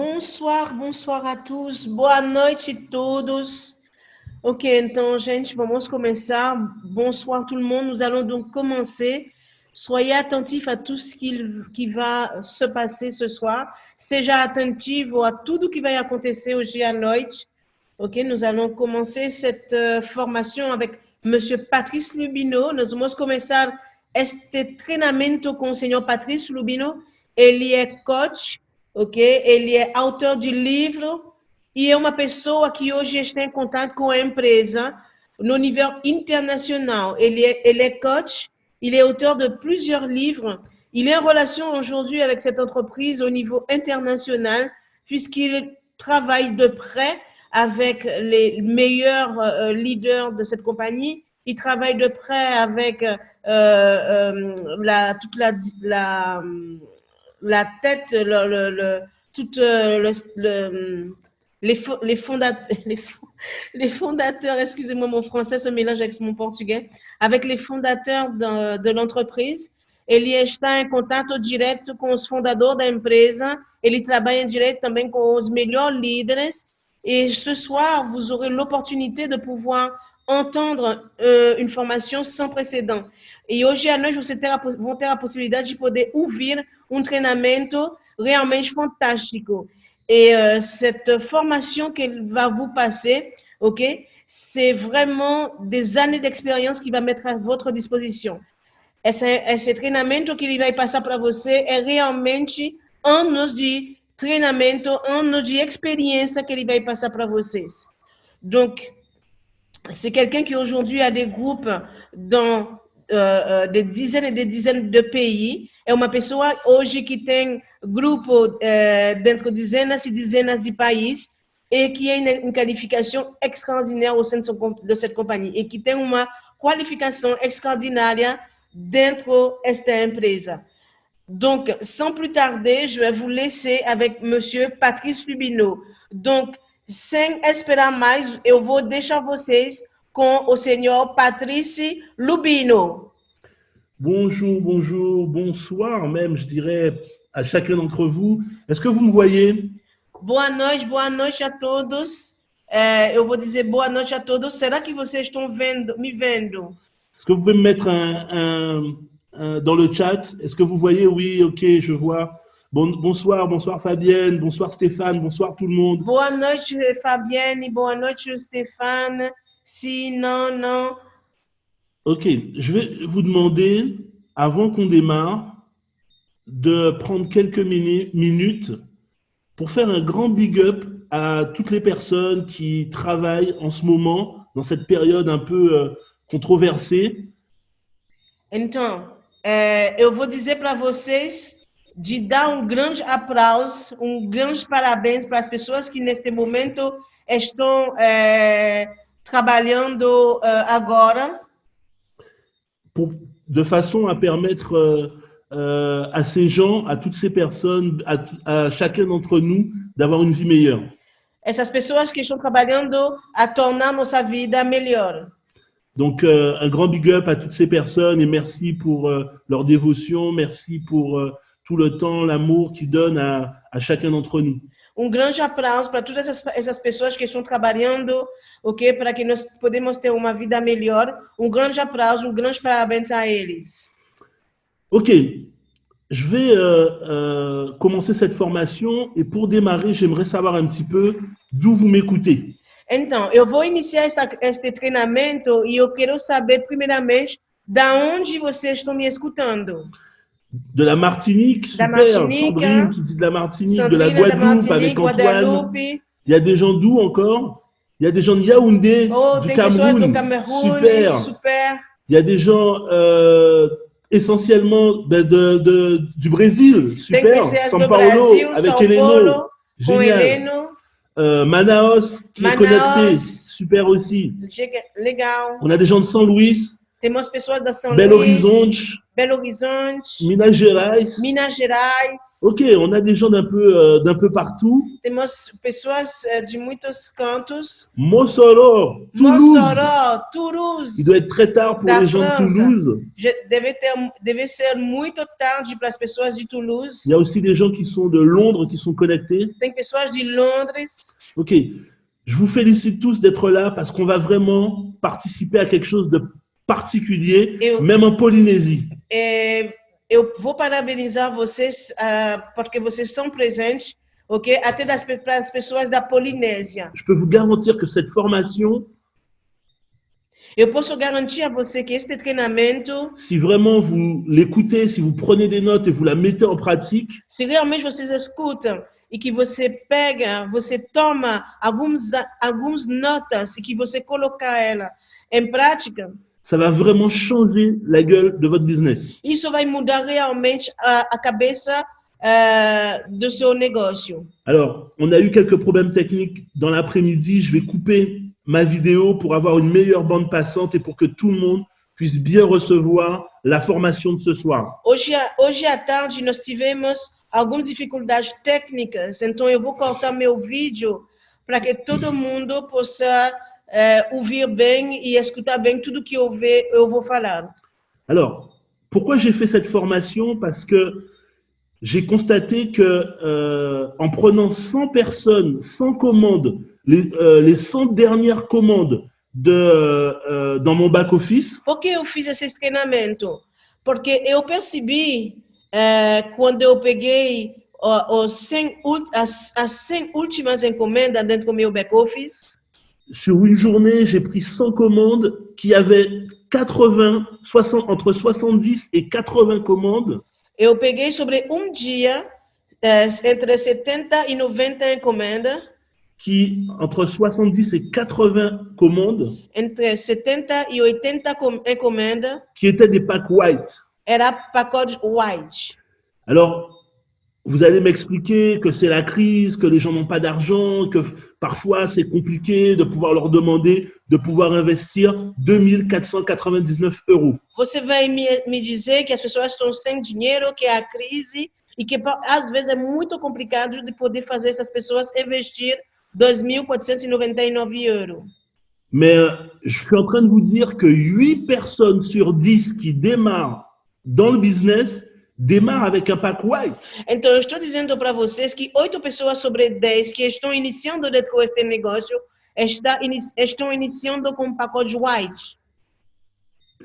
Bonsoir, bonsoir a todos. Boa noite a todos. Ok, então, gente, vamos começar. Bonsoir tout le monde. Nous allons donc commencer. Soyez attentifs à tout ce qui va se passer ce soir. Seja atentivo a tudo que vai acontecer hoje à noite. Ok, nous allons commencer cette formation avec Monsieur Patrice Lubino. Nós vamos começar este treinamento com o Senhor Patrice Lubino. Ele é coach. Ok? Ele é autor de livro e é uma pessoa que hoje está em contato com a empresa no nível internacional. Ele é coach, il est auteur de plusieurs livres. Il est en relation aujourd'hui avec cette entreprise au niveau international puisqu'il travaille de près avec les meilleurs leaders de cette compagnie. Il travaille de près avec la tête, les fondateurs, excusez-moi, mon français se mélange avec mon portugais, avec les fondateurs de l'entreprise. Ele está em contato direto com os fundadores da empresa, ele trabalha direto também com os melhores líderes. Et ce soir, vous aurez l'opportunité de pouvoir entendre une formation sans précédent. E hoje à noite vocês vão ter a possibilidade de poder ouvir treinamento realmente fantástico. Et cette formation qu'elle va vous passer, ok, c'est vraiment des années d'expérience qu'il va mettre à votre disposition. Esse treinamento que ele vai passar para você é realmente anos de treinamento, anos de expérience que ele vai passar para vocês. Donc, c'est quelqu'un qui aujourd'hui a des groupes dans des dizaines et des dizaines de pays. É uma pessoa hoje que tem grupo dentro de dezenas e dezenas de países e que tem uma qualificação extraordinária au sein de cette compagnie e que tem uma qualificação extraordinária dentro desta empresa. Donc, sans plus tarder, je vais vous laisser avec Monsieur Patrice Lubino. Donc, sem esperar mais, eu vou deixar vocês com o senhor Patrice Lubino. Bonjour, bonjour, bonsoir même, je dirais, à chacun d'entre vous. Est-ce que vous me voyez? Boa noite a todos. Eu vou dizer boa noite a todos. Será que vocês estão me vendo? Est-ce que vous pouvez me mettre dans le chat? Est-ce que vous voyez? Oui, ok, je vois. Bonsoir, bonsoir Fabienne, bonsoir Stéphane, bonsoir tout le monde. Boa noite Fabienne, boa noite Stéphane. Si, non. Ok, je vais vous demander, avant qu'on démarre, de prendre quelques minutes pour faire un grand big up à toutes les personnes qui travaillent en ce moment, dans cette période un peu controversée. Então, eu vou dizer para vocês de dar grande aplauso, grande parabéns para as pessoas que neste momento estão trabalhando agora. De façon à permettre à ces gens, à toutes ces personnes, à chacun d'entre nous, d'avoir une vie meilleure. Essas pessoas que estão trabalhando a tornar nossa vida melhor. Donc, un grand big up à toutes ces personnes et merci pour leur dévotion, merci pour tout le temps, l'amour qu'ils donnent à chacun d'entre nous. Grande aplauso para todas essas pessoas que estão trabalhando, ok, para que nós podemos ter uma vida melhor. Grande aplauso, grande parabéns a eles. Ok, je vais commencer cette formation et pour démarrer, j'aimerais savoir un petit peu d'où vous m'écoutez. Então, eu vou iniciar este treinamento e eu quero saber primeiramente da onde vocês estão me escutando. De la Martinique, super, Sandrine qui dit de la Martinique, de la Guadeloupe avec Antoine. Il y a des gens d'où encore? Il y a des gens de Yaoundé, du Cameroun, super. Il y a des gens essentiellement du Brésil, super. São Paulo avec Heleno, génial. Manaus qui est connecté, super aussi. Legal. On a des gens de Saint-Louis, Temos pessoas da São Belo Luís, Horizonte, Belo Horizonte, Minas Gerais. Minas Gerais. Ok, on a des gens d'un peu partout. Temos pessoas de muitos cantos. Mossoró, Toulouse. Mossoró, Il doit Toulouse, être très tard pour da les gens de França. Toulouse. Deve ser muito tarde para as pessoas de Toulouse. Il y a aussi des gens qui sont de Londres qui sont connectés. Tem pessoas de Londres. Ok, je vous félicite tous d'être là parce qu'on va vraiment participer à quelque chose de particulier, même en Polynésie. Eu vou parabenizar vocês porque vocês são presentes, ok? Até para as pessoas da Polinésia. Je peux vous garantir que cette formation, eu posso garantir a você que este treinamento, si vraiment vous l'écoutez, si vous prenez des notes et vous la mettez en pratique, se realmente vocês escutam e que você pega, você toma algumas notas e que você colocar ela em prática, ça va vraiment changer la gueule de votre business. Isso vai mudar realmente a cabeça do seu negócio. Alors, on a eu quelques problèmes techniques dans l'après-midi. Je vais couper ma vidéo pour avoir une meilleure bande passante et pour que tout le monde puisse bien recevoir la formation de ce soir. Hoje à tarde nós tivemos algumas dificuldades técnicas, então eu vou cortar meu vídeo para que todo mundo possa ouvir bem e escutar bem tudo que eu vou falar. Alors, pourquoi j'ai fait cette formation? Parce que j'ai constaté que en prenant 100 personnes, 100 commandes, les 100 dernières commandes dans mon back-office. Por que eu fiz esse treinamento? Porque eu percebi quando eu peguei as 100 últimas encomendas dentro do meu back-office. Sur une journée, j'ai pris 100 commandes qui avaient entre 70 et 80 commandes. Eu peguei sobre dia entre 70 e 90 encomendas. Entre 70 et 80 commandes. Entre 70 e 80 encomendas. Qui étaient des packs white. Era pacote white. Alors, vous allez m'expliquer que c'est la crise, que les gens n'ont pas d'argent, que parfois c'est compliqué de pouvoir leur demander de pouvoir investir 2 499 €. Você vai me dizer que as pessoas estão sem dinheiro, que é a crise e que às vezes é muito complicado de poder fazer essas pessoas investir 2.499 €. Mais je suis en train de vous dire que 8 personnes sur 10 qui démarrent dans le business démarre avec un pack white. Então, eu estou dizendo para vocês que 8 pessoas sobre 10 que estão iniciando dentro deste negócio estão iniciando com um pacote white.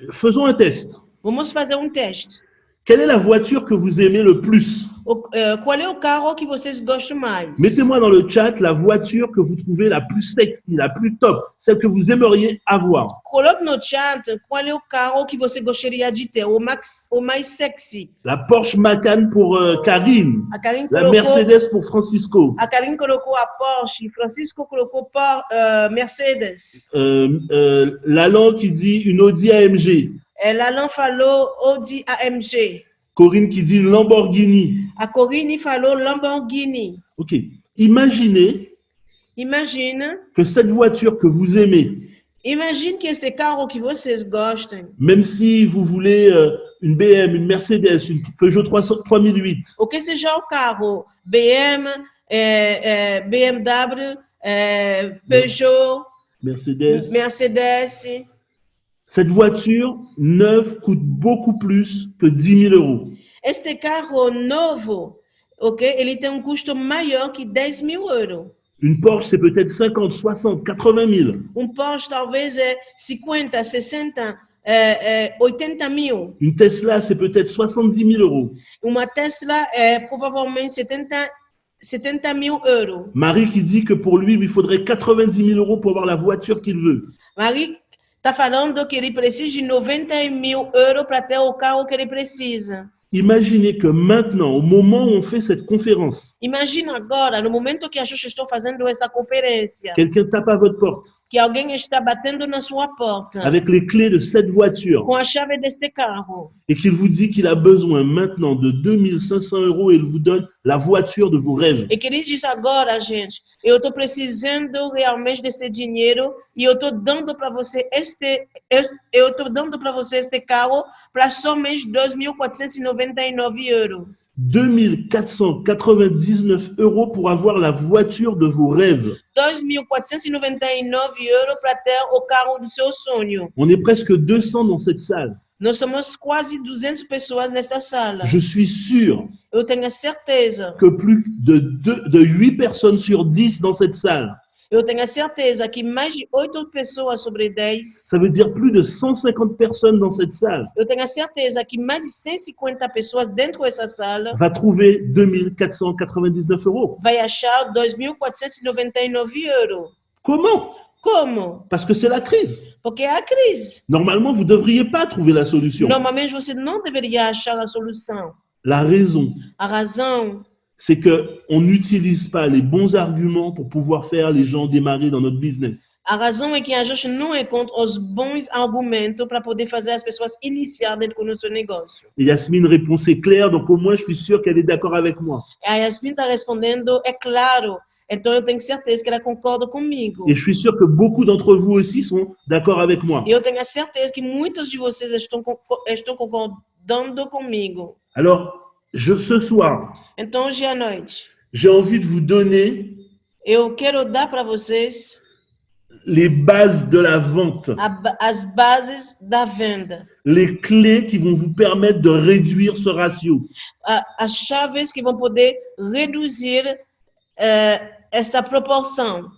Faisons un test. Vamos fazer um teste. Quelle est la voiture que vous aimez le plus? Qual é o carro que vocês gostam mais? Mettez-moi dans le chat la voiture que vous trouvez la plus sexy, la plus top, celle que vous aimeriez avoir. Coloque no chat qual é o carro que você gostaria de ter, o mais sexy. La Porsche Macan pour Karine. A Karine la Mercedes pour Francisco. A Karine colocou a Porsche, Francisco colocou Mercedes. Lalan qui dit une Audi AMG. Lalan falou Audi AMG. Corinne qui dit Lamborghini. A Corinne falou Lamborghini. Ok. Imagine que cette voiture que vous aimez. Imagine que este carro que vocês gostam. Même si vous voulez une BM, une Mercedes, une Peugeot 3008. O que seja o carro, BMW, Peugeot, Mercedes. Cette voiture neuve coûte beaucoup plus que 10 000 €. Este carro novo, ele tem custo maior que 10 mil euros. Une Porsche, c'est peut-être 50, 60, 80 000. Porsche, talvez 50, 60, 80 mil. Une Tesla, c'est peut-être 70 000 €. Uma Tesla provavelmente 70 mil euros. Marie qui dit que pour lui, il faudrait 90 000 € pour avoir la voiture qu'il veut. Marie está falando que ele precisa de 90 mil euros para ter o carro que ele precisa. Imaginez que maintenant, au moment où on fait cette conférence, imagina agora, no momento que a gente está fazendo essa conferência, quelqu'un tape à votre porte. que alguém está batendo na sua porta avec les clés de cette voiture com a chave deste carro et qu'il vous dit qu'il a besoin maintenant de 2500 € et il vous donne la voiture de vos rêves. e que ele diz agora, gente, eu estou precisando realmente desse dinheiro e eu estou dando para você eu estou dando para você este carro para somente 2.499 euros. 2499 € pour avoir la voiture de vos rêves. 2.499 euros para ter o carro do seu sonho. On est presque 200 dans cette salle. Nós somos quase 200 pessoas nesta sala. Je suis sûr Eu tenho a certeza, que plus de 8 personnes sur 10 dans cette salle, eu tenho a certeza que mais de 8 pessoas sobre 10, ça veut dire plus de 150 personnes dans cette salle, eu tenho a certeza que mais de 150 pessoas dentro dessa sala va trouver 2499 € vai achar 2.499 euros. Comment? Como? Parce que c'est la crise. Porque é a crise. Normalement, vous ne devriez pas trouver la solution. Normalmente você não deveria achar a solução. La raison, A razão c'est qu'on n'utilise pas les bons arguments pour pouvoir faire les gens démarrer dans notre business. A razão é que a gente não encontra os bons argumentos para poder fazer as pessoas iniciar dentro do nosso negócio. Et Yasmine répond, c'est clair, donc au moins je suis sûr qu'elle est d'accord avec moi. A Yasmin está respondendo, é claro. Então eu tenho certeza que ela concorda comigo. Et je suis sûr que beaucoup d'entre vous aussi sont d'accord avec moi. E eu tenho a certeza que muitos de vocês estão concordando comigo. Alors, ce soir, Então hoje à noite, j'ai envie de vous donner eu quero dar para vocês les bases de la vente, as bases da venda. les clés qui vont vous permettre de réduire ce ratio. As chaves que vão poder reduzir esta proporção.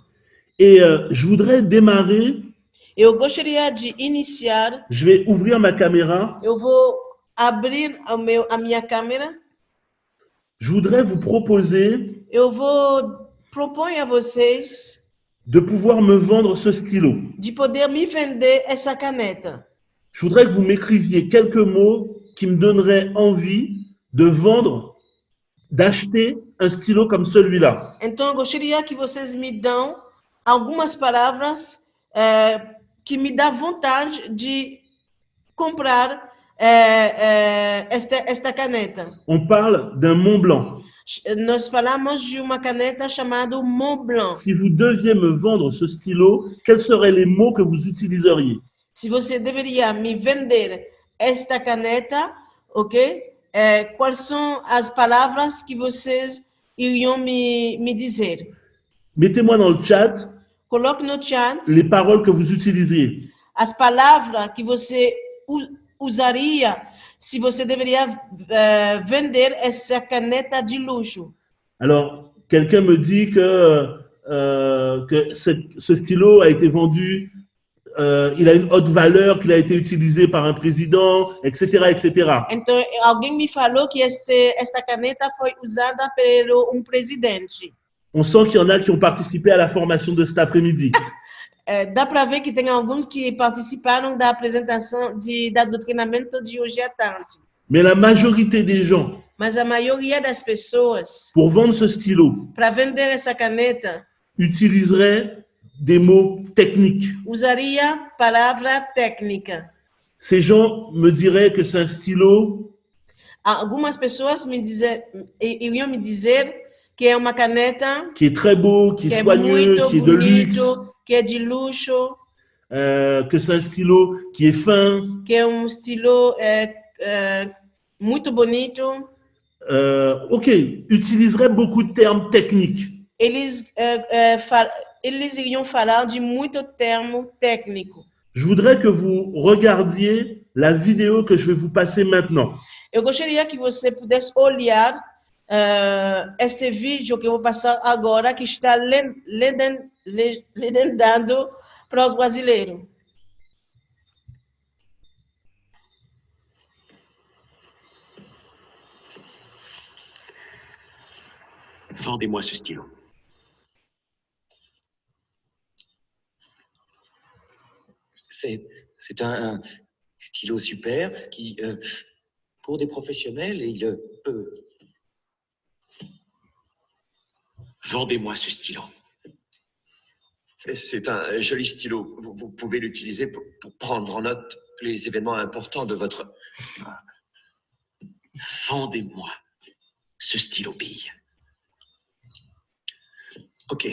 Et je voudrais démarrer, Eu gostaria de iniciar, je vais ouvrir ma caméra, eu vou abrir a minha câmera, je voudrais vous proposer eu vou propor a vocês de pouvoir me vendre ce stylo. de poder me vender essa caneta. Je voudrais que vous m'écriviez quelques mots qui me donneraient envie de vendre, d'acheter un stylo comme celui-là. Então, eu gostaria que vocês me dão algumas palavras que me dão vontade de comprar esta caneta. On parle d'un Mont Blanc. Nós falamos de uma caneta chamada Mont Blanc. Si vous deviez me vendre ce stylo, quels seraient les mots que vous utiliseriez? Se você deveria me vender esta caneta, ok? Quais são as palavras que vocês iriam me dizer? Mettez-moi dans le chat Coloque no chat les paroles que vous utilisiez. as palavras que você usaria se você deveria vender essa caneta de luxo. Alors, quelqu'un me dit que ce stylo a été vendu, il a une haute valeur, qu'il a été utilisé par un président, etc., etc. Então, alguém me falou que esta caneta foi usada por presidente. On sent qu'il y en a qui ont participé à la formation de cet après-midi. Dá para ver que tem alguns que participaram da apresentação do treinamento de hoje à tarde. Mais la majorité des gens, Mas a maioria das pessoas, pour vendre ce stylo, para vender essa caneta, utiliserait des mots techniques. usaria palavra técnica. Ces gens me diraient que c'est un stylo Algumas pessoas iriam me dizer que é uma caneta qui est très beau, qui que est é soigneux, muito qui est de luxe, bonito, que é de luxo, que c'est un stylo qui est fin. que é estilo muito bonito. Ok, utiliserait beaucoup de termes techniques. Eles iriam falar de muito termo técnico. Je voudrais que vous regardiez la vidéo que je vais vous passer maintenant. Eu gostaria que você pudesse olhar este vídeo que eu vou passar agora, que está legendado para os brasileiros. Vendez-moi ce stylo. C'est un stylo super qui, pour des professionnels, il peut. Vendez-moi ce stylo. C'est un joli stylo. Vous pouvez l'utiliser pour prendre en note les événements importants de votre... Vendez-moi ce stylo bille. Ok.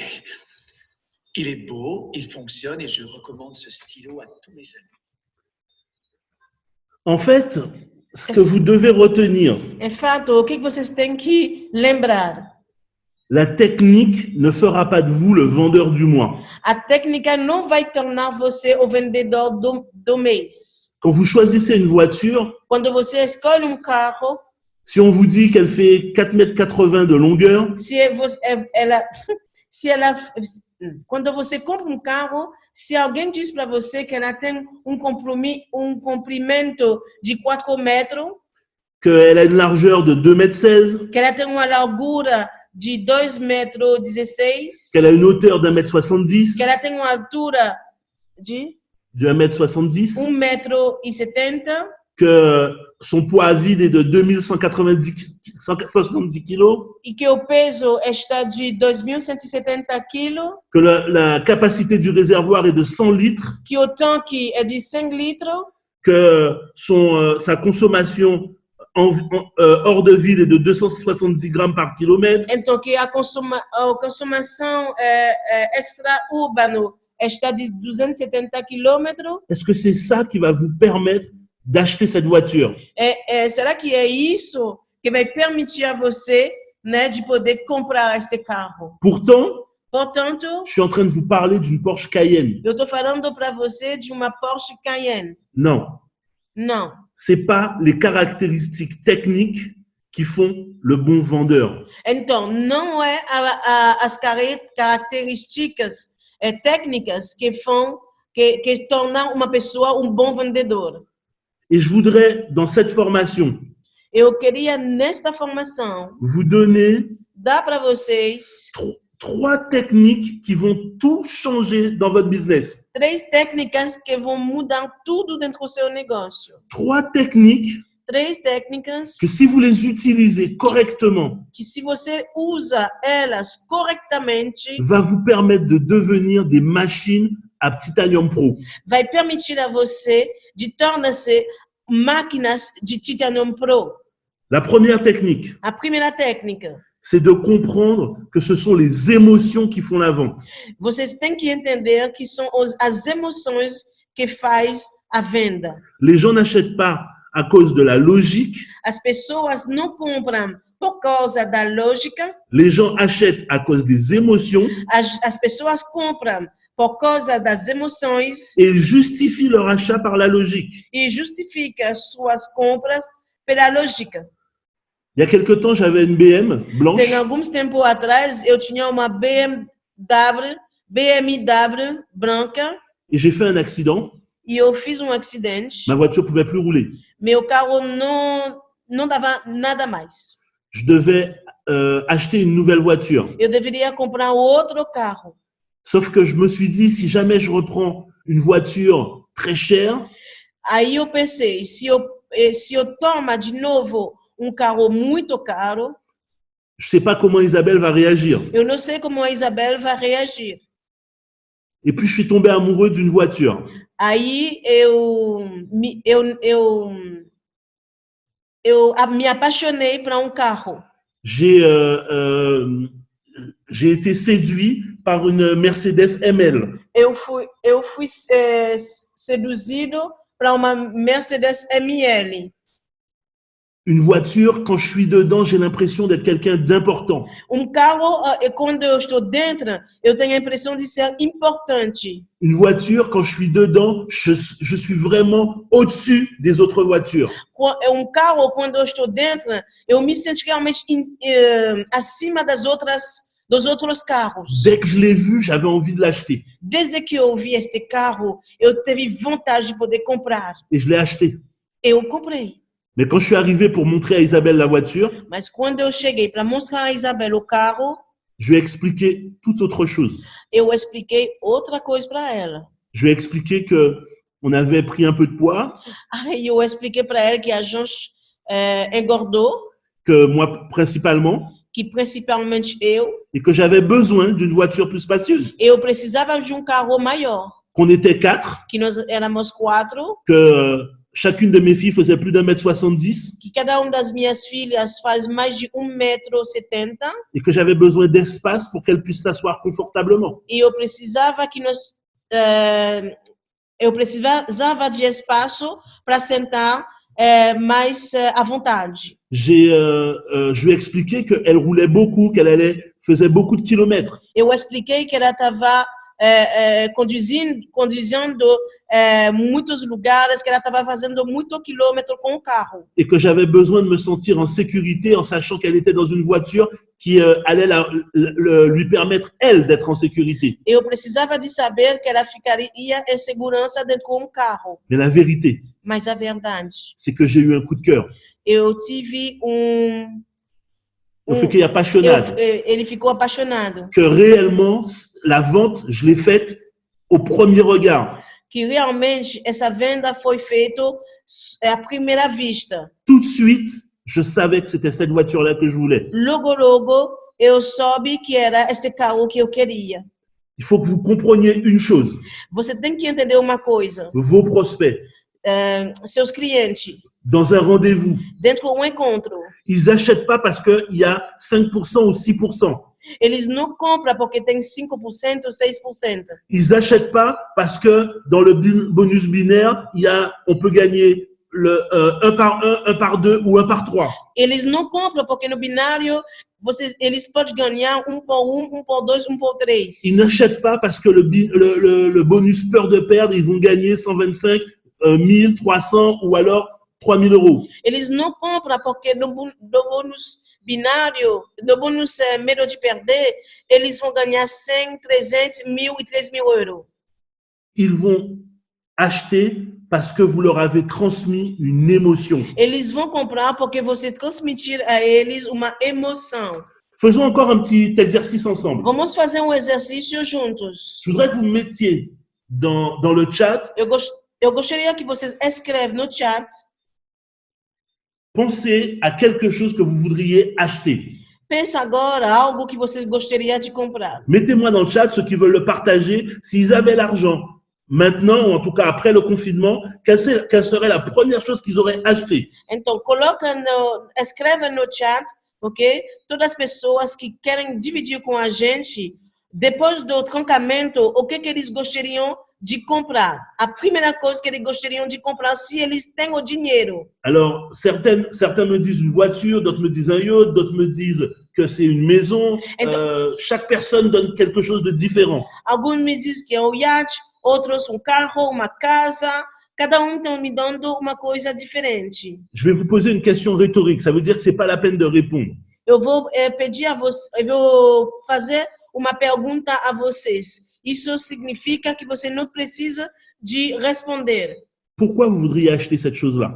Il est beau, il fonctionne et je recommande ce stylo à tous mes amis. En fait, ce que vous devez retenir, Em fato, o que vocês têm que lembrar? la technique ne fera pas de vous le vendeur du mois. A técnica não vai tornar você o vendedor do mês. Quand vous choisissez une voiture, Quando você escolhe carro, si on vous dit qu'elle fait 4,80 m de longueur, quando você compra carro, se alguém diz para você que ela tem comprimento de 4 metros, qu'elle a une largeur de 2,16 m, que ela tem uma largura de 2,16 metros, qu'elle a une hauteur d'1,70 que m, ela tem uma altura de de 1,70 m, 1,70 m, que son poids à vide est de 170 kg, e que o peso está de 2.170 kg, que la capacité du réservoir est de 100 litres, que o tanque é de 100 litros, que sa consommation hors de ville est de 270 grammes par kilomètre, então que a consumação extra-urbano está de 270 km. est-ce que c'est ça qui va vous permettre d'acheter cette voiture? Será que é isso que vai permitir a você, né, de poder comprar este carro? Pourtant, Portanto, je suis en train de vous parler d'une Porsche Cayenne. eu estou falando para você de uma Porsche Cayenne. Non, Não. c'est pas les caractéristiques techniques qui font le bon vendeur. Então, não é as características técnicas que tornam uma pessoa bom vendedor. Et je voudrais, dans cette formation, Eu queria, nesta formação, vous donner dar para vocês 3 techniques qui vont tout changer dans votre business. 3 técnicas que vão mudar tudo dentro do seu negócio. 3 techniques 3 técnicas que si vous les utilisez correctement, que, se você usa elas corretamente, va vous permettre de devenir des machines à Titanium Pro. vai permitir a você de tornar-se máquinas de Titanium Pro. La première technique, A primeira técnica, c'est de comprendre que ce sont les émotions qui font la vente. vocês têm que entender que são as emoções que faz a venda. Les gens n'achètent pas à cause de la logique, As pessoas não compram por causa da lógica, les gens achètent à cause des émotions as pessoas compram por causa das emoções et ils justifient leur achat par la logique. e justificam suas compras pela lógica. Il y a quelque temps, j'avais une BM blanche Tem alguns tempos atrás, eu tinha uma BMW branca et j'ai fait un accident. e eu fiz acidente. Ma voiture pouvait plus rouler. Meu carro não dava nada mais. Je devais acheter une nouvelle voiture. Eu deveria comprar outro carro. Sauf que je me suis dit, si jamais je reprends une voiture très chère, Aí eu pensei, se eu tomar de novo carro muito caro, je sais pas comment Isabelle va réagir. eu não sei como a Isabel vai reagir. Et puis, je suis tombé amoureux d'une voiture. Aí eu me apaixonei por carro. J'ai été séduit par une Mercedes ML. Eu fui seduzido para uma Mercedes ML. Une voiture, quand je suis dedans, j'ai l'impression d'être quelqu'un d'important. Carro, quando eu estou dentro, eu tenho a impressão de ser importante. Une voiture, quand je suis dedans, je suis vraiment au-dessus des autres voitures. Carro, quando eu estou dentro, eu me sinto realmente acima dos outros carros. Dès que je l'ai vu, j'avais envie de l'acheter. Desde que eu vi este carro, eu tive vontade de poder comprar. Et je l'ai acheté. Eu comprei. Mais quand je suis arrivé pour montrer à Isabelle la voiture, Mas quando eu cheguei para mostrar a Isabel o carro, je lui ai expliqué toute autre chose. eu expliquei outra coisa para ela. Je lui ai expliqué que on avait pris un peu de poids, Aí eu expliquei para ela que a gente engordou, que moi principalement, que principalmente eu et que j'avais besoin d'une voiture plus spacieuse. precisava de carro maior, Qu'on était 4, que nós éramos 4, que chacune de mes filles faisait plus d'1,70 m que cada das minhas filhas faz mais de 1,70 m, et que j'avais besoin d'espace pour qu'elles puissent s'asseoir confortablement. e eu precisava de espaço para sentar mais à vontade. Je lui ai expliqué qu'elle roulait beaucoup, faisait beaucoup de kilomètres. Eu expliquei que ela estava conduzindo muitos lugares, que ela estava fazendo muito quilômetro com o carro. Et que j'avais besoin de me sentir en sécurité en sachant qu'elle était dans une voiture qui allait lui permettre, elle, d'être en sécurité. Eu precisava de saber que ela ficaria em segurança dentro de carro. Mais la vérité, Mas a verdade, c'est que j'ai eu un coup de cœur. eu tive Eu fiquei apaixonado. Ele ficou apaixonado. Que réellement, la vente, je l'ai faite au premier regard. Que realmente essa venda foi feita à primeira vista. Tout de suite, je savais que c'était cette voiture-là que je voulais. Logo, eu soube que era este carro que eu queria. Il faut que vous compreniez une chose. Você tem que entender uma coisa. Vos prospects, Seus clientes, dans un rendez-vous, dentro de encontro, ils n'achètent pas parce qu'il y a 5% ou 6%. eles não compram porque tem 5% ou 6%. Ils n'achètent pas parce que dans le bonus binaire, on peut gagner le 1 par 1, 1 par 2 ou 1 par 3. Eles não compram porque no binário eles podem ganhar 1 por 1, 1 por 2, 1 por 3. Ils n'achètent pas parce que le bonus peur de perdre, ils vont gagner 125, 1000, 300 ou alors 3000 euros. Eles não compram porque no bônus binário, no bônus medo de perder, eles vão ganhar 100, 300, 1000 e 3000 euros. Ils vont acheter parce que vous leur avez transmis une émotion. Eles vão comprar porque você transmitir a eles uma emoção. Faisons encore un petit exercice ensemble. Vamos fazer exercício juntos. Je voudrais que vous mettiez dans le chat. Eu gostaria que vocês escrevem no chat. Pensez à quelque chose que vous voudriez acheter. Pensa agora algo que vocês gostariam de comprar. Mettez-moi dans le chat ceux qui veulent le partager. S'ils avaient l'argent maintenant, ou en tout cas après le confinement, quelle serait la première chose qu'ils auraient acheté? Então, escreva no chat, ok? Todas as pessoas que querem dividir com a gente, depois do trancamento, o que eles gostariam de comprar. A primeira coisa que eles gostariam de comprar, se eles têm o dinheiro. Alors, certains me disent une voiture, d'autres me disent un yacht, d'autres me disent que c'est une maison. Chaque personne donne quelque chose de différent. Alguns me dizem que é iate, outros carro, uma casa. Cada está me dando uma coisa diferente. Je vais vous poser une question rhétorique. Ça veut dire que c'est pas la peine de répondre. Eu vou pedir a vocês, eu vou fazer uma pergunta a vocês. Isso significa que você não precisa de responder. Pourquoi vous voudriez acheter cette chose-là?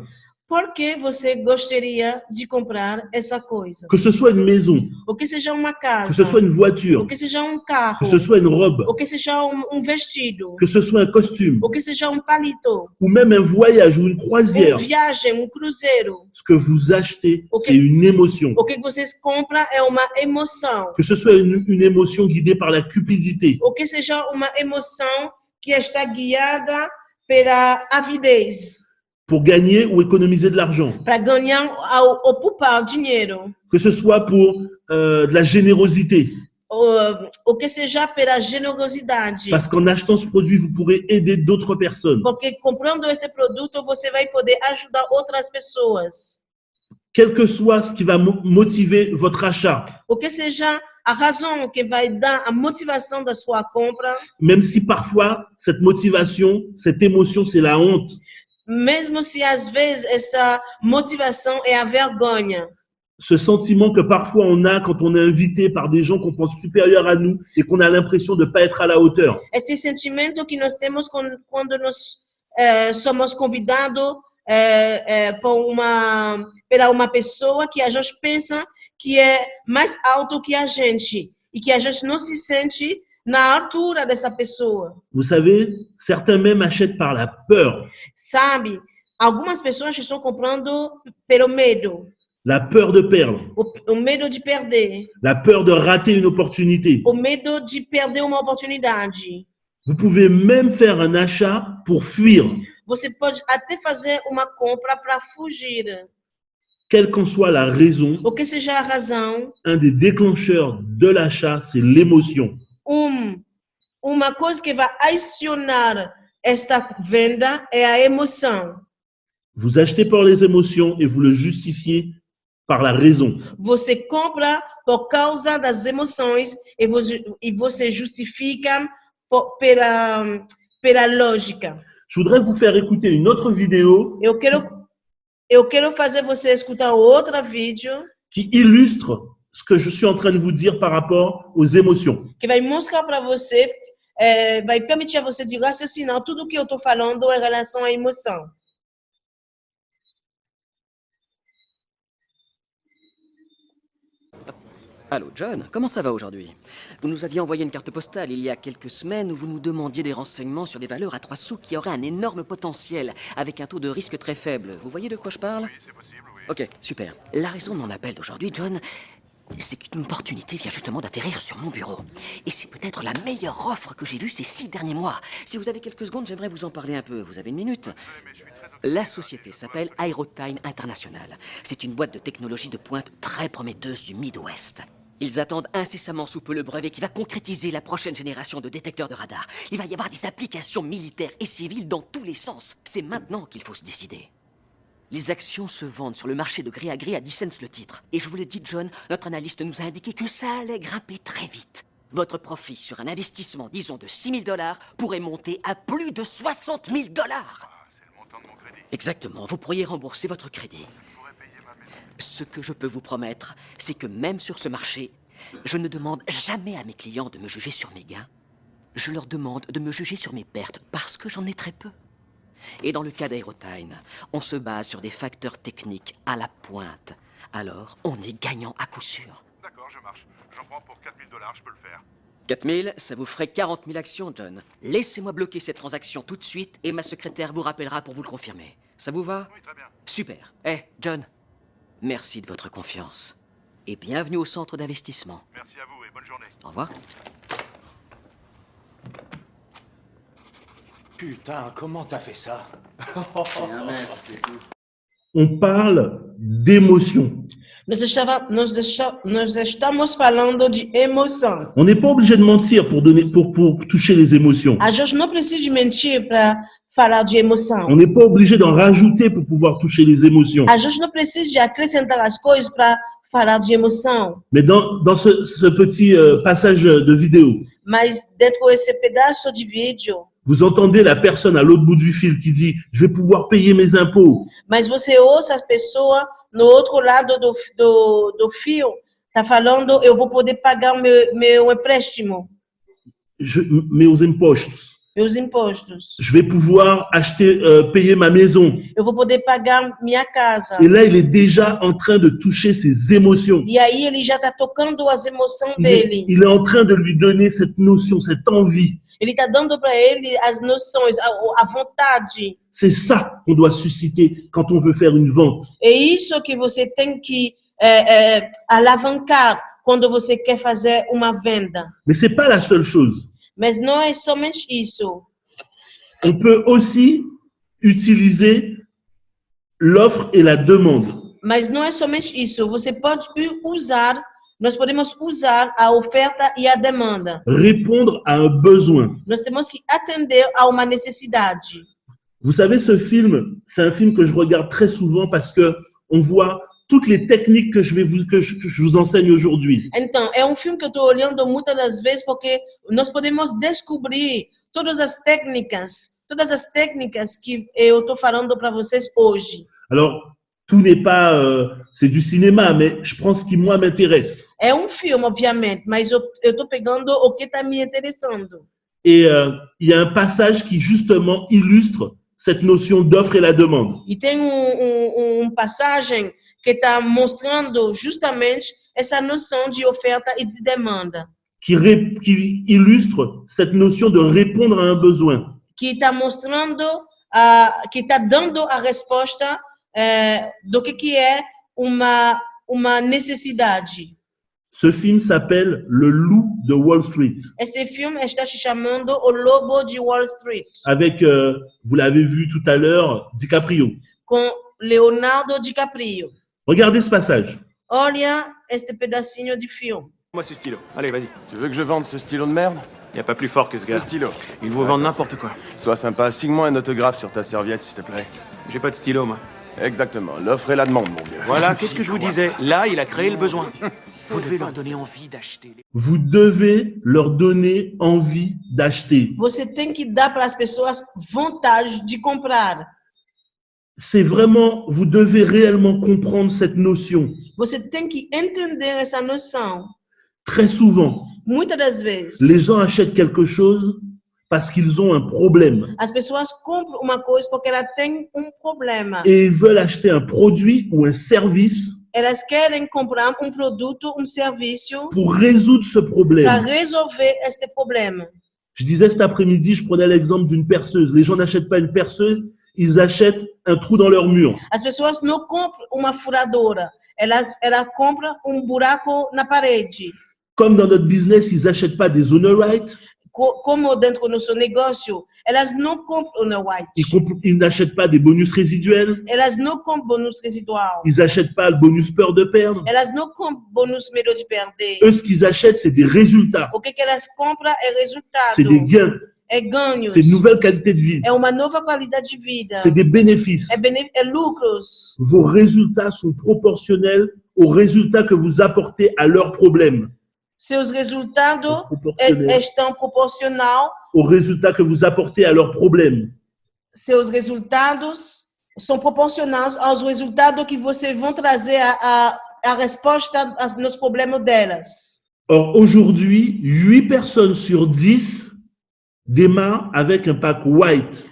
Por que você gostaria de comprar essa coisa? Que ce soit une maison, Ou que seja uma casa, que ce soit une voiture, ou que seja carro, que ce soit une robe, ou que seja vestido, que ce soit un costume, ou que seja palito, ou même un voyage ou une croisière. Viagem, cruzeiro. Ce que vous achetez, c'est une émotion. O que vocês compram é uma emoção. Que ce soit une émotion guidée par la cupidité. Ou que seja uma emoção que está guiada pela avidez. Pour gagner ou économiser de l'argent. Para ganhar ou poupar dinheiro. Que ce soit pour de la générosité. Ou que seja pela generosidade. Parce qu'en achetant ce produit, vous pourrez aider d'autres personnes. Porque comprando esse produto, você vai poder ajudar outras pessoas. Quel que soit ce qui va motiver votre achat. O que seja a razão que vai dar a motivação da sua compra. Même si parfois, cette motivation, cette émotion, c'est la honte. Mesmo se às vezes essa motivação é a vergonha. Ce sentiment que parfois on a quand on est invité par des gens qu'on pense supérieurs à nous et qu'on a l'impression de ne pas être à la hauteur. Este sentimento que nós temos quando nós somos convidados pela uma pessoa que a gente pensa que é mais alto que a gente e que a gente não se sente na altura dessa pessoa. Vous savez, certains même achètent par la peur. Sabe, algumas pessoas estão comprando pelo medo. la peur de perdre, o medo de perder, la peur de rater une opportunité. o medo de perder uma oportunidade. Vous pouvez même faire un achat pour fuir, Você pode até fazer uma compra para fugir. quelle qu'en soit la raison. O que seja a razão, Un des déclencheurs de l'achat, c'est l'émotion. uma coisa que vai acionar esta venda é a emoção. Vous achetez par les émotions et vous le justifiez par la raison. Você compra por causa das emoções e você justifica pela lógica. Je voudrais vous faire écouter une autre vidéo Eu quero fazer você escutar outro vídeo qui illustre ce que je suis en train de vous dire par rapport aux émotions. que vai mostrar para você, vai permitir a você de raciocinar tudo o que eu estou falando em relação à emoção. Allô John, comment ça va aujourd'hui? Vous nous aviez envoyé une carte postale il y a quelques semaines où vous nous demandiez des renseignements sur des valeurs à 3 sous qui auraient un énorme potentiel, avec un taux de risque très faible. Vous voyez de quoi je parle? Oui, c'est possible, oui. Ok, super. La raison de mon appel d'aujourd'hui, John, c'est qu'une opportunité vient justement d'atterrir sur mon bureau. Et c'est peut-être la meilleure offre que j'ai vue ces 6 derniers mois. Si vous avez quelques secondes, j'aimerais vous en parler un peu. Vous avez une minute? Mais je suis très occupé. La société s'appelle Aerotyne International. C'est une boîte de technologie de pointe très prometteuse du Midwest. Ils attendent incessamment sous peu le brevet qui va concrétiser la prochaine génération de détecteurs de radar. Il va y avoir des applications militaires et civiles dans tous les sens. C'est maintenant qu'il faut se décider. Les actions se vendent sur le marché de gré à gré à 10 cents le titre. Et je vous le dis, John, notre analyste nous a indiqué que ça allait grimper très vite. Votre profit sur un investissement, disons, de 6 000 $ pourrait monter à plus de 60 000 $. Ah, c'est le montant de mon crédit. Exactement, vous pourriez rembourser votre crédit. Je pourrais payer ma maison. Ce que je peux vous promettre, c'est que même sur ce marché, je ne demande jamais à mes clients de me juger sur mes gains. Je leur demande de me juger sur mes pertes, parce que j'en ai très peu. Et dans le cas d'Aerotyne, on se base sur des facteurs techniques à la pointe. Alors, on est gagnant à coup sûr. D'accord, je marche. J'en prends pour 4 000 $, je peux le faire. 4 000, ça vous ferait 40 000 actions, John. Laissez-moi bloquer cette transaction tout de suite et ma secrétaire vous rappellera pour vous le confirmer. Ça vous va? Oui, très bien. Super. John, merci de votre confiance. Et bienvenue au centre d'investissement. Merci à vous et bonne journée. Au revoir. Putain, comment t'as fait ça? On parle d'émotion. Nós estamos falando de emoção. On n'est pas obligé de mentir pour toucher les émotions. A gente não precisa de mentir para falar de emoção. On n'est pas obligé d'en rajouter pour pouvoir toucher les émotions. A gente não precisa de acrescentar as coisas para falar de emoção. Mais dans ce petit passage de vidéo, Mas dentro desse pedaço de vídeo, vous entendez la personne à l'autre bout du fil qui dit « Je vais pouvoir payer mes impôts ». mas você ouça as pessoas no outro lado do fio, tá falando, eu vou poder pagar o meu empréstimo, Meus impostos. meus impostos. Je vais pouvoir acheter, payer ma maison. Eu vou poder pagar minha casa. Et là, il est déjà en train de toucher ses émotions. E aí ele já tá tocando as emoções dele. Il est en train de lui donner cette notion, cette envie. Ele tá dando para ele as noções, a vontade. C'est ça qu'on doit susciter quand on veut faire une vente. É isso que você tem que alavancar quando você quer fazer uma venda. Mais c'est pas la seule chose. Mas não é somente isso. On peut aussi utiliser l'offre et la demande. Mas não é somente isso. Você pode usar, nós podemos usar a oferta e a demanda. Répondre à un besoin. Nós temos que atender a uma necessidade. Vous savez, ce film, c'est un film que je regarde très souvent parce que on voit toutes les techniques que je vous enseigne aujourd'hui. Então, é um filme que eu estou olhando muitas das vezes porque nós podemos descobrir todas as técnicas que eu estou falando para vocês hoje. Alors, tout n'est pas, c'est du cinéma, mais je prends ce qui moi m'intéresse. É um filme, obviamente, mas eu estou pegando o que está me interessando. Et il y a un passage qui justement illustre cette notion d'offre et la demande. E tem passagem que está mostrando justamente essa noção de oferta e de demanda. Qui illustre cette notion de répondre à un besoin. Que está mostrando, que está dando a resposta do que é uma necessidade. Ce film s'appelle Le Loup de Wall Street, Este filme está se chamando O Lobo de Wall Street, avec, vous l'avez vu tout à l'heure, DiCaprio. com Leonardo DiCaprio. Regardez ce passage. Olha este pedacinho de filme. Moi ce stylo. Allez, vas-y. Tu veux que je vende ce stylo de merde? Y a pas plus fort que ce Ce gars. stylo. Il vous vend n'importe quoi. Sois sympa, signe-moi un autographe sur ta serviette, s'il te plaît. J'ai pas de stylo, moi. Exactement, l'offre et la demande, mon vieux. Voilà, qu'est-ce que je vous disais? Là, il a créé le besoin. Vous devez leur donner envie d'acheter. Vous devez leur donner envie d'acheter. Você tem que dar para as pessoas vontade de comprar. C'est vraiment, vous devez réellement comprendre cette notion. Você tem que entender essa noção. Très souvent, Muitas das vezes, les gens achètent quelque chose parce qu'ils ont un problème as pessoas compram uma coisa porque ela tem problema. et ils veulent acheter un produit ou un service Elas querem comprar produto, serviço pour résoudre ce para problème. resolver este problema. Je disais cet après-midi, je prenais l'exemple d'une perceuse. Les gens n'achètent pas une perceuse, ils achètent un trou dans leur mur. As pessoas não compram uma furadora, elas compram buraco na parede. Comme dans notre business, ils n'achètent pas des owner rights, Como dentro do nosso negócio, elas não compram no white. ils n'achètent pas des bonus résiduels, Elas não compram bônus residual. ils n'achètent pas le bonus peur de perdre. Elas não compram bônus medo de perder. Eux, ce qu'ils achètent, c'est des résultats, O que elas compram é resultado, c'est des gains, é ganhos, c'est une nouvelle qualité de vie, é uma nova qualidade de vida, c'est des bénéfices. é lucros. Vos résultats sont proportionnels aux résultats que vous apportez à leurs problèmes. Seus resultados Proportionnels estão proporcional. aux résultats que vous apportez à leurs problèmes. Seus resultados são proporcionais aos resultados que você vão trazer a resposta nos problemas delas. Or, aujourd'hui, 8 personnes sur 10 démarrent avec un pack white.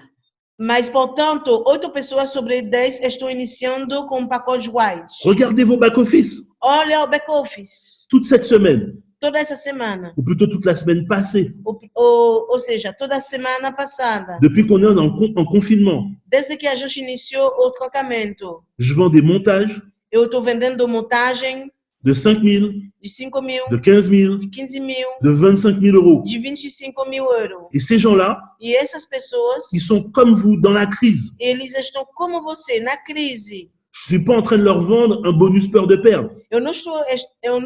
Mas, portanto, 8 pessoas sobre 10 estão iniciando com pacote white. Regardez vos back-office Olha o back-office. toute cette semaine, Toda essa semana. ou plutôt toute la semaine passée, Ou seja, toda a semana passada. depuis qu'on est en confinement. Desde que a gente iniciou o trocamento. Je vends des montages Eu estou vendendo montagem de 5 000, de 5 mil, de 15 000, de 15 mil, de 25 000 euros. de 25 mil euros. Et ces gens-là, E essas pessoas, ils sont comme vous dans la crise. eles estão como você, na crise. Je suis pas en train de leur vendre un bonus peur de perdre Eu não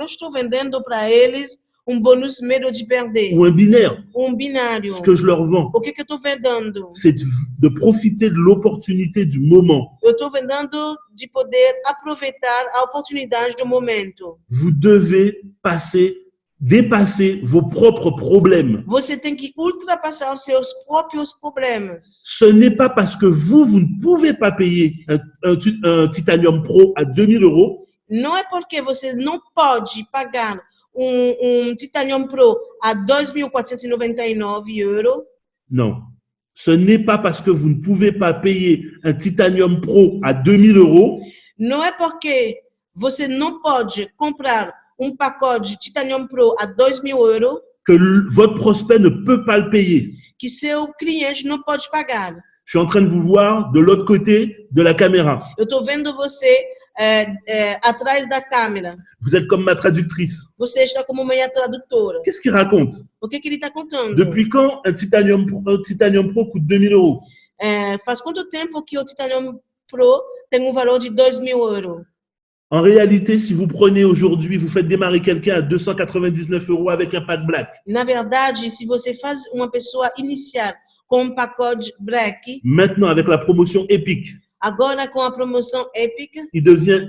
estou vendendo para eles bônus medo de perder, ou un binaire. binário. Ce que je leur vends, O que eu estou vendendo? c'est de profiter de l'opportunité du moment. Eu estou vendendo de poder aproveitar a oportunidade do momento. Vous devez dépasser vos propres problèmes. Você tem que ultrapassar os seus próprios problemas. Ce n'est pas parce que vous ne pouvez pas payer un Titanium Pro à 2 000 euros Não é porque você não pode pagar Titanium Pro a 2.499 euros. Non. Ce n'est pas parce que vous ne pouvez pas payer un Titanium Pro à 2 000 euros Não é porque você não pode comprar pacote de Titanium Pro a 2.000 euros que votre prospect ne peut pas le payer. que seu cliente não pode pagar. Je suis en train de vous voir de l'autre côté de la caméra. Eu estou vendo você atrás da câmera. Vous êtes comme ma traductrice. Você está como minha tradutora. Qu'est-ce qu'il raconte? O que ele está contando? Depuis quand un Titanium Pro coûte 2 000 euros? Faz quanto tempo que o Titanium Pro tem valor de 2.000 euros? En réalité, si vous prenez aujourd'hui, vous faites démarrer quelqu'un à 299 euros avec un pack black. Na verdade, se você faz uma pessoa iniciar com pacote black, Maintenant, avec la promotion Epic, agora com a promoção Epic, il devient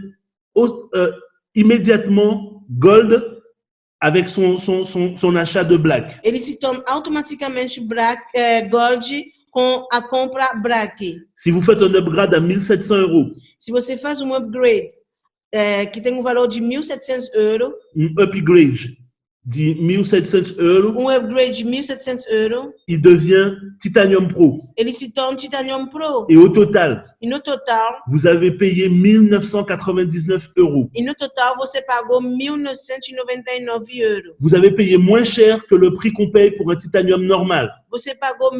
immédiatement gold avec son achat de black. ele se torna automaticamente gold com a compra black. Si vous faites un upgrade à 1 700 euros, Se você faz upgrade que tem valor de 1.700 euros, un upgrade de 1 700 euros, upgrade de 1.700 euros, il devient Titanium Pro. ele se torna Titanium Pro. Et au total, E no total, vous avez payé 1 999 euros. você pagou 1.999 euros. Vous avez payé moins cher que le prix qu'on paye pour un Titanium normal. Você pagou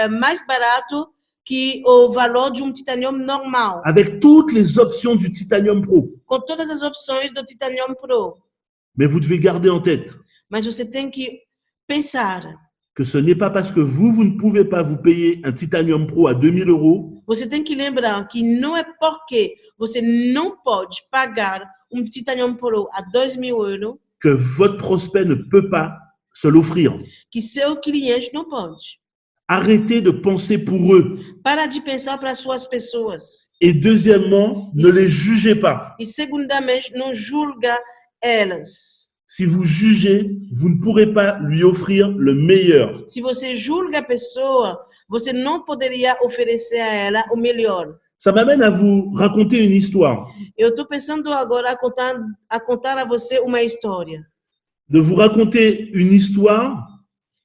mais barato que o valor de titanium normal, avec toutes les options du Titanium Pro. com todas as opções do Titanium Pro. Mais vous devez garder en tête Mas você tem que pensar. que ce n'est pas parce que vous ne pouvez pas vous payer un Titanium Pro à 2000 €, Você tem que lembrar que não é porque você não pode pagar Titanium Pro a 2.000 € que votre prospect ne peut pas se l'offrir. que seu cliente não pode. Arrêtez de penser pour eux. Para de pensar para suas pessoas. Et deuxièmement, ne les jugez pas. E segundamente, não julga elas. Si vous jugez, vous ne pourrez pas lui offrir le meilleur. Se você julga a pessoa, você não poderia oferecer a ela o melhor. Ça m'amène à vous raconter une histoire, Eu estou pensando agora a contar a você uma história. de vous raconter une histoire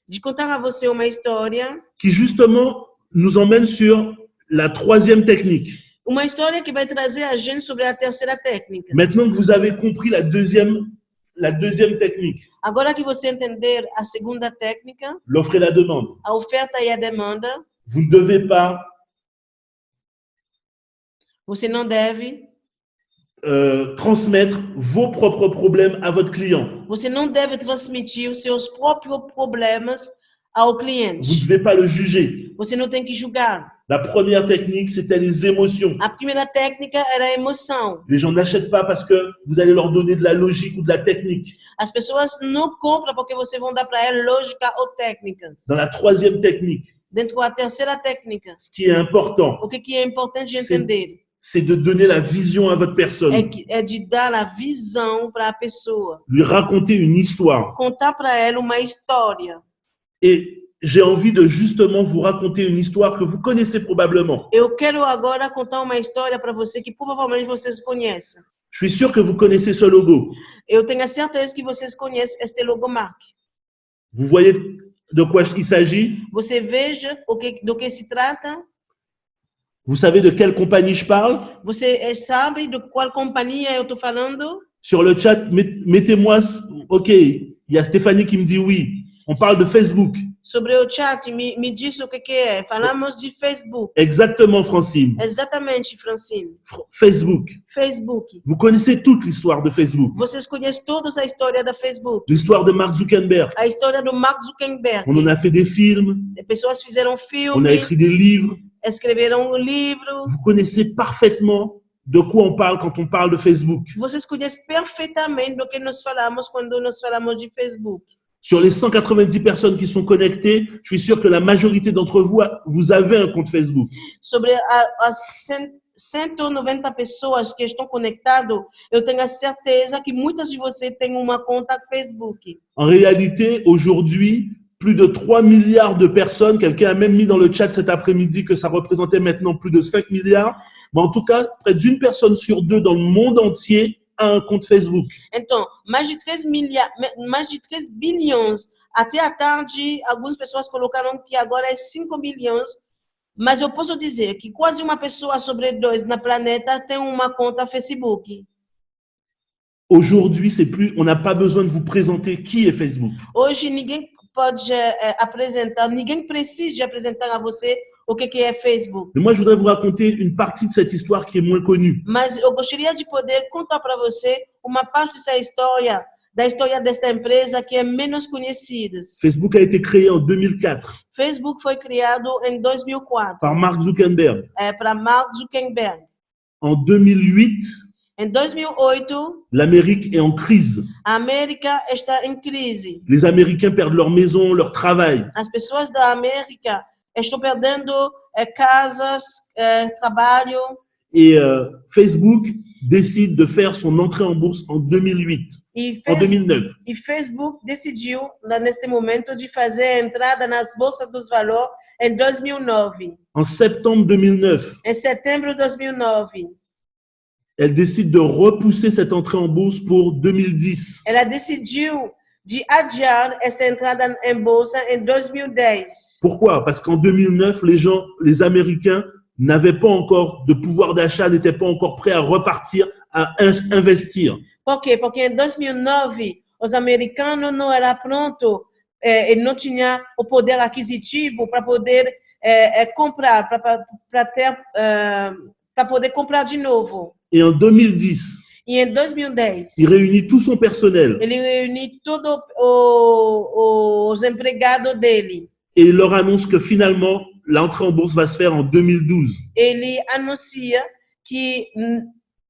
De contar a você uma história. qui justement nous emmène sur la troisième technique. Uma história que vai trazer a gente sobre a terceira técnica. Maintenant que vous avez compris la deuxième technique, Agora que você entender a segunda técnica, l'offre et la demande, a oferta e a demanda, vous ne devez pas você não deve, transmettre vos propres problèmes à votre client. você não deve transmitir os seus próprios problemas ao Vous ne cliente. devez pas le juger. Você não tem que julgar. La première technique, c'était les émotions. A primeira técnica era a emoção. Les gens n'achètent pas parce que vous allez leur donner de la logique ou de la technique. As pessoas não compram porque você vão dar para elas lógica ou técnicas. Dans la troisième technique, Dentro da terceira técnica, ce qui est important, o que é importante de Sim. entender c'est de donner la vision à votre personne, é de dar a visão para a pessoa, lui raconter une histoire. contar para ela uma história. Et j'ai envie de justement vous raconter une histoire que vous connaissez probablement. Eu quero agora contar uma história para você que provavelmente vocês conhecem. Je suis sûr que vous connaissez ce logo. Eu tenho a certeza que vocês conhecem este logomarca. Vous voyez de quoi il s'agit? Você veja do que se trata. Vous savez de quelle compagnie je parle? Você sabe de qual companhia eu estou falando? Sur le chat, mettez-moi, ok, il y a Stéphanie qui me dit oui. On parle de Facebook. Sobre o chat, me diz o que é. Falamos de Facebook. Exactement, Francine. Exatamente, Francine. Facebook. Facebook. Vous connaissez toute l'histoire de Facebook. Vocês conhecem todos a história da Facebook. L'histoire de Mark Zuckerberg. A história do Mark Zuckerberg. On en a fait des films, Pessoas fizeram on a filme, écrit des livres. escreveram livro. Vous connaissez parfaitement de quoi on parle quand on parle de Facebook. Vocês conhecem perfeitamente do que nós falamos quando nós falamos de Facebook. Sur les 190 personnes qui sont connectées, je suis sûr que la majorité d'entre vous, vous avez un compte Facebook. Sobre as 190 pessoas que estão conectadas, eu tenho a certeza que muitas de vocês têm uma conta Facebook. En réalité, aujourd'hui, plus de 3 milliards de personnes, quelqu'un a même mis dans le chat cet après-midi que ça représentait maintenant plus de 5 milliards, mais en tout cas, près d'une personne sur deux dans le monde entier a un compte Facebook. Então, mais de 3 bilhões, até à tarde, algumas pessoas colocaram que agora é 5 bilhões, mas eu posso dizer que quase uma pessoa sobre 2 no planeta tem uma conta Facebook. Aujourd'hui, c'est plus, on n'a pas besoin de vous présenter qui est Facebook. Hoje, ninguém pode apresentar, ninguém precisa apresentar a você o que é Facebook. Mais moi, je voudrais vous raconter une partie de cette histoire qui est moins connue. Mas eu gostaria de poder contar para você uma parte dessa história, da história desta empresa que é menos conhecida. Facebook a été créé en 2004 Facebook foi criado em 2004 par Mark Zuckerberg. para Mark Zuckerberg. En 2008, Em 2008, l'Amérique est en crise. a América está em crise. Les Américains perdent leur maison, leur travail. As pessoas da América estão perdendo casas, trabalho. Et Facebook décide de faire son entrée en bourse en 2008, en 2009. E Facebook decidiu, neste momento, de fazer a entrada nas bolsas dos valores em 2009. En septembre 2009, Em setembro de 2009, elle décide de repousser cette entrée en bourse pour 2010. ela decidiu de adiar esta entrada em bolsa em 2010. Pourquoi? Parce qu'en 2009, les Américains n'avaient pas encore de pouvoir d'achat, n'étaient pas encore prêts à repartir, à investir. Por quê? Porque em 2009, os americanos não eram prontos e não tinham o poder aquisitivo para poder comprar, para poder comprar de novo. Et en 2010, E em 2010, il réunit tout son personnel ele reuniu todos os empregados dele. et il leur annonce que finalement, l'entrée en bourse va se faire en 2012. Ele anuncia que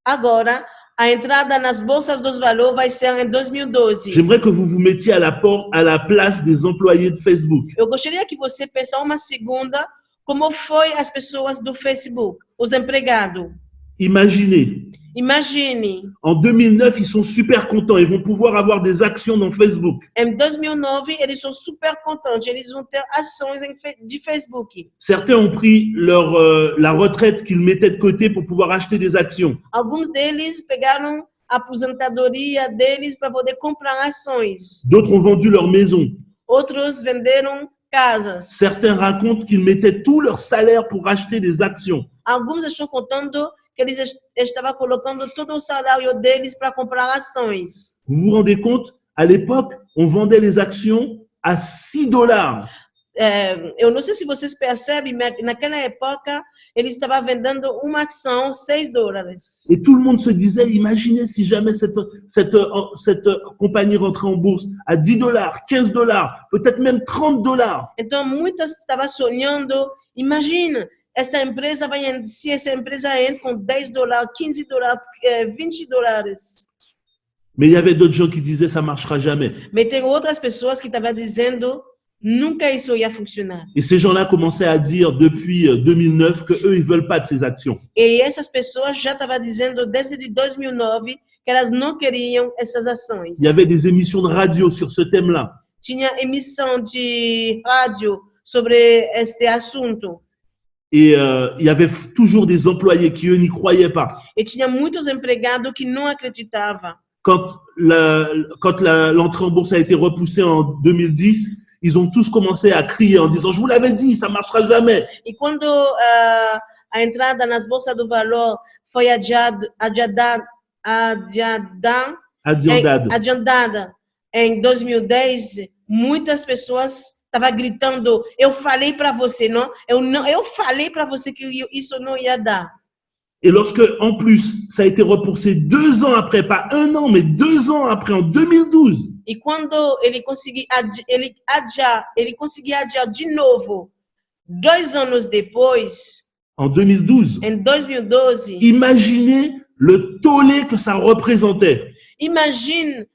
agora a entrada nas bolsas dos valores vai ser em 2012. J'aimerais que vous vous mettiez à la place des employés de Facebook. Eu gostaria que você pensasse uma segunda como foi as pessoas do Facebook, os empregados. Imaginez, Imagine, en 2009, ils sont super contents. Ils vont pouvoir avoir des actions dans Facebook. em 2009 eles são super contentes, eles vão ter ações de Facebook. Certains ont pris la retraite qu'ils mettaient de côté pour pouvoir acheter des actions. Alguns deles pegaram a aposentadoria deles para poder comprar ações. D'autres ont vendu leur maison. Outros venderam casas. Certains racontent qu'ils mettaient tout leur salaire pour acheter des actions. Alguns estão contando que eles estavam colocando todo o salário deles para comprar ações. Vous vous rendez compte? À l'époque, on vendait les actions à $6. Eu não sei se vocês percebem, mas naquela época eles estavam vendendo uma ação $6. Et tout le monde se disait, imaginez si jamais cette compagnie rentrait en bourse à $10, $15, peut-être même $30. Então muitas estavam sonhando, imagina, se essa empresa entra com $10, $15, $20. Mais il y avait d'autres gens qui disaient, ça marchera jamais. Mas tem outras pessoas que estavam dizendo, nunca isso ia funcionar. Et ces gens-là commençaient à dire depuis 2009 que eux, ils veulent pas de ces actions. E essas pessoas já estavam dizendo desde 2009 que elas não queriam essas ações. Il y avait des émissions de radio sur ce thème-là. Tinha emissão de rádio sobre este assunto. Et il y avait toujours des employés qui, eux, n'y croyaient pas. E tinha muitos empregados que não acreditavam. Quand l'entrée en bourse a été repoussée en 2010, ils ont tous commencé à crier en disant « Je vous l'avais dit, ça ne marchera jamais ». E quando a entrada nas bolsas do valor foi adiantada em 2010, muitas pessoas estavam gritando, eu falei para você, eu falei para você que isso não ia dar. Et lorsque, en plus, ça a été repoussé 2 ans après, pas 1 an, mais 2 ans après, en 2012, E quando ele conseguia adiar de novo, 2 anos depois, en 2012, em 2012, imaginez le tollé que ça représentait. imagine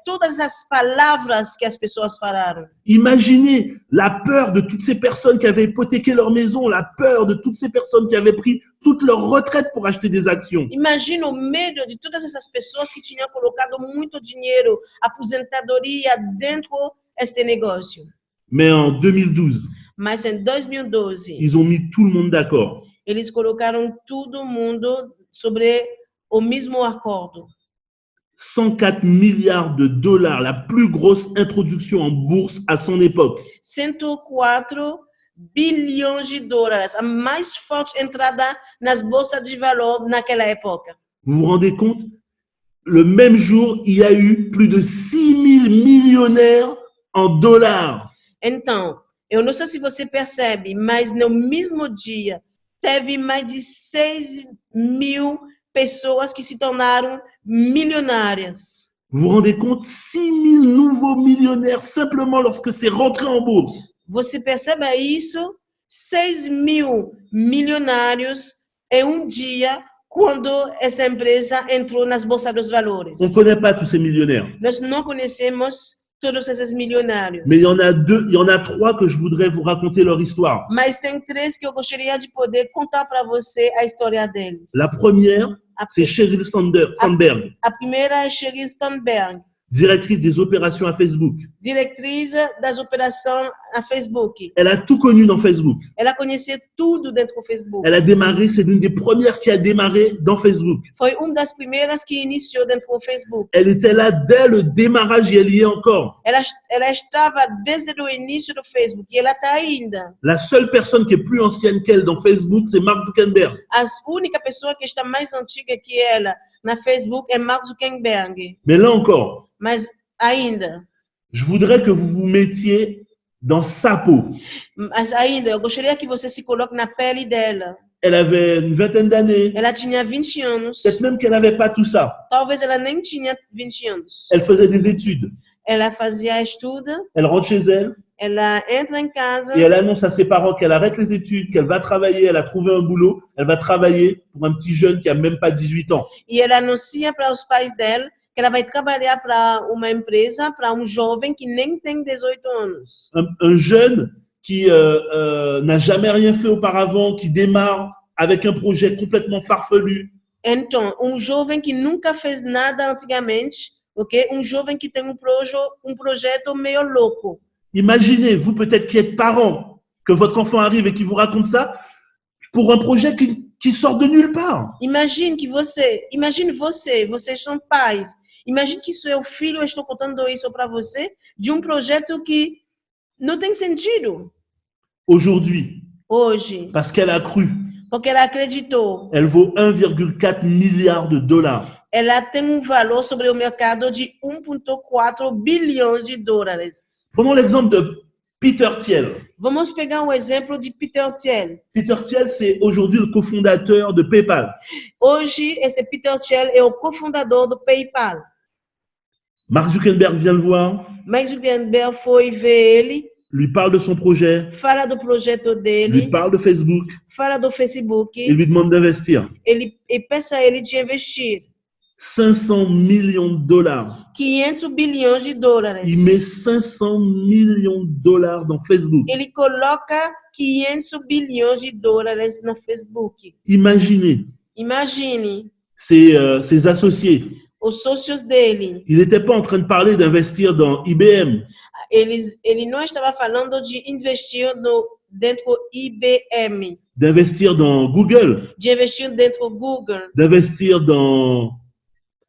todas as palavras que as pessoas falaram. Imaginez la peur de toutes ces personnes qui avaient hypothéqué leur maison, la peur de toutes ces personnes qui avaient pris toute leur retraite pour acheter des actions. Imagine o medo de todas essas pessoas que tinham colocado muito dinheiro, aposentadoria dentro deste negócio. Mais en 2012, Mas em 2012, ils ont mis tout le monde d'accord. eles colocaram todo mundo sobre o mesmo acordo. 104 milliards de dollars, la plus grosse introduction en bourse à son époque. 104 bilhões de dólares, a mais forte entrada nas bolsas de valor naquela época. Vous vous rendez compte? Le même jour, il y a eu plus de 6 000 millionnaires en dollars. Então, eu não sei se você percebe, mas no mesmo dia, teve mais de 6.000 pessoas que se tornaram milionárias. Vous vous rendez compte? 6 000 nouveaux millionnaires simplement lorsque c'est rentré en bourse. Você percebe isso? 6.000 milionários em dia quando essa empresa entrou nas bolsas dos valores. On ne connaît pas tous ces millionnaires. Nós não conhecemos todos esses milionários. Mais il y en a 3 que je voudrais vous raconter leur histoire. Mas tem 3 que eu gostaria de poder contar para você a história deles. La première, A, c'est Sheryl Sandberg, a primeira é Sheryl Sandberg, directrice des opérations à Facebook. diretriz das operações a Facebook. Elle a tout connu dans Facebook. Ela conhecia tudo dentro do Facebook. Elle a démarré, c'est l'une des premières qui a démarré dans Facebook. Foi uma das primeiras que iniciou dentro do Facebook. Elle était là dès le démarrage et elle y est encore. Ela estava desde o início do Facebook e ela está ainda. La seule personne qui est plus ancienne qu'elle dans Facebook, c'est Mark Zuckerberg. A única pessoa que está mais antiga que ela na Facebook é Mark Zuckerberg. Mais là encore, Mas ainda, je voudrais que vous vous mettiez dans sa peau. Mas ainda, eu gostaria que você se coloque na pele dela. Elle avait une vingtaine d'années. Ela tinha 20 anos. Peut-être même qu'elle n'avait pas tout ça. Talvez ela nem tinha 20 anos. Elle faisait des études. Ela fazia estudo, Elle rentre chez elle ela entra em casa et elle annonce à ses parents qu'elle arrête les études, qu'elle va travailler, elle a trouvé un boulot, elle va travailler pour un petit jeune qui a même pas 18 ans. e ela anuncia para os pais dela que ela vai trabalhar para uma empresa, para jovem que nem tem 18 anos. Un jeune qui n'a jamais rien fait auparavant, qui démarre avec un projet complètement farfelu. Então, jovem que nunca fez nada antigamente, ok? Jovem que tem projeto meio louco. Imaginez, vous peut-être qui êtes parents, que votre enfant arrive et qui vous raconte ça pour un projet qui sort de nulle part. Imagine vocês são pais. Imagine que seu filho, eu estou contando isso para você, de projeto que não tem sentido. Aujourd'hui, Hoje, parce qu'elle a cru, porque ela acreditou. elle vaut 1,4 milliard de dollars. Ela tem valor sobre o mercado de 1,4 bilhões de dólares. Prenons l'exemple de Peter Thiel. Vamos pegar exemplo de Peter Thiel. Peter Thiel, c'est aujourd'hui le cofondateur de PayPal. Hoje, esse Peter Thiel é o cofundador do PayPal. Mark Zuckerberg vient le voir, Mark Zuckerberg foi ver ele, lui parle de son projet, fala do projeto lui dele, parle de Facebook fala do Facebook, et lui demande d'investir. e peça ele de investir 500 millions de dollars. 500 bilhões de dólares. Il met 500 millions de dollars dans Facebook. Ele coloca 500 bilhões de dólares no Facebook. Imaginez Imagine ses associés. os sócios dele. Il n'était pas en train de parler d'investir dans IBM. Ele não estava falando de investir dentro IBM, D'investir dans Google, de investir dentro Google, d'investir dans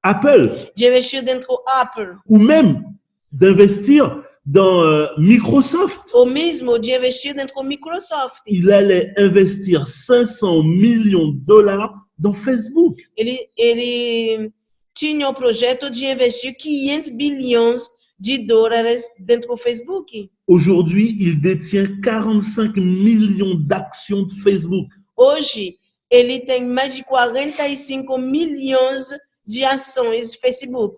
Apple, de investir dentro Apple, ou même d'investir dans Microsoft. ou mesmo de investir dentro Microsoft. Il allait investir 500 millions de dollars dans Facebook. Ele tinha o projeto de investir 500 bilhões de dólares dentro do Facebook. Aujourd'hui, il détient 45 millions d'actions de Facebook. Hoje, ele tem mais de 45 milhões de ações Facebook.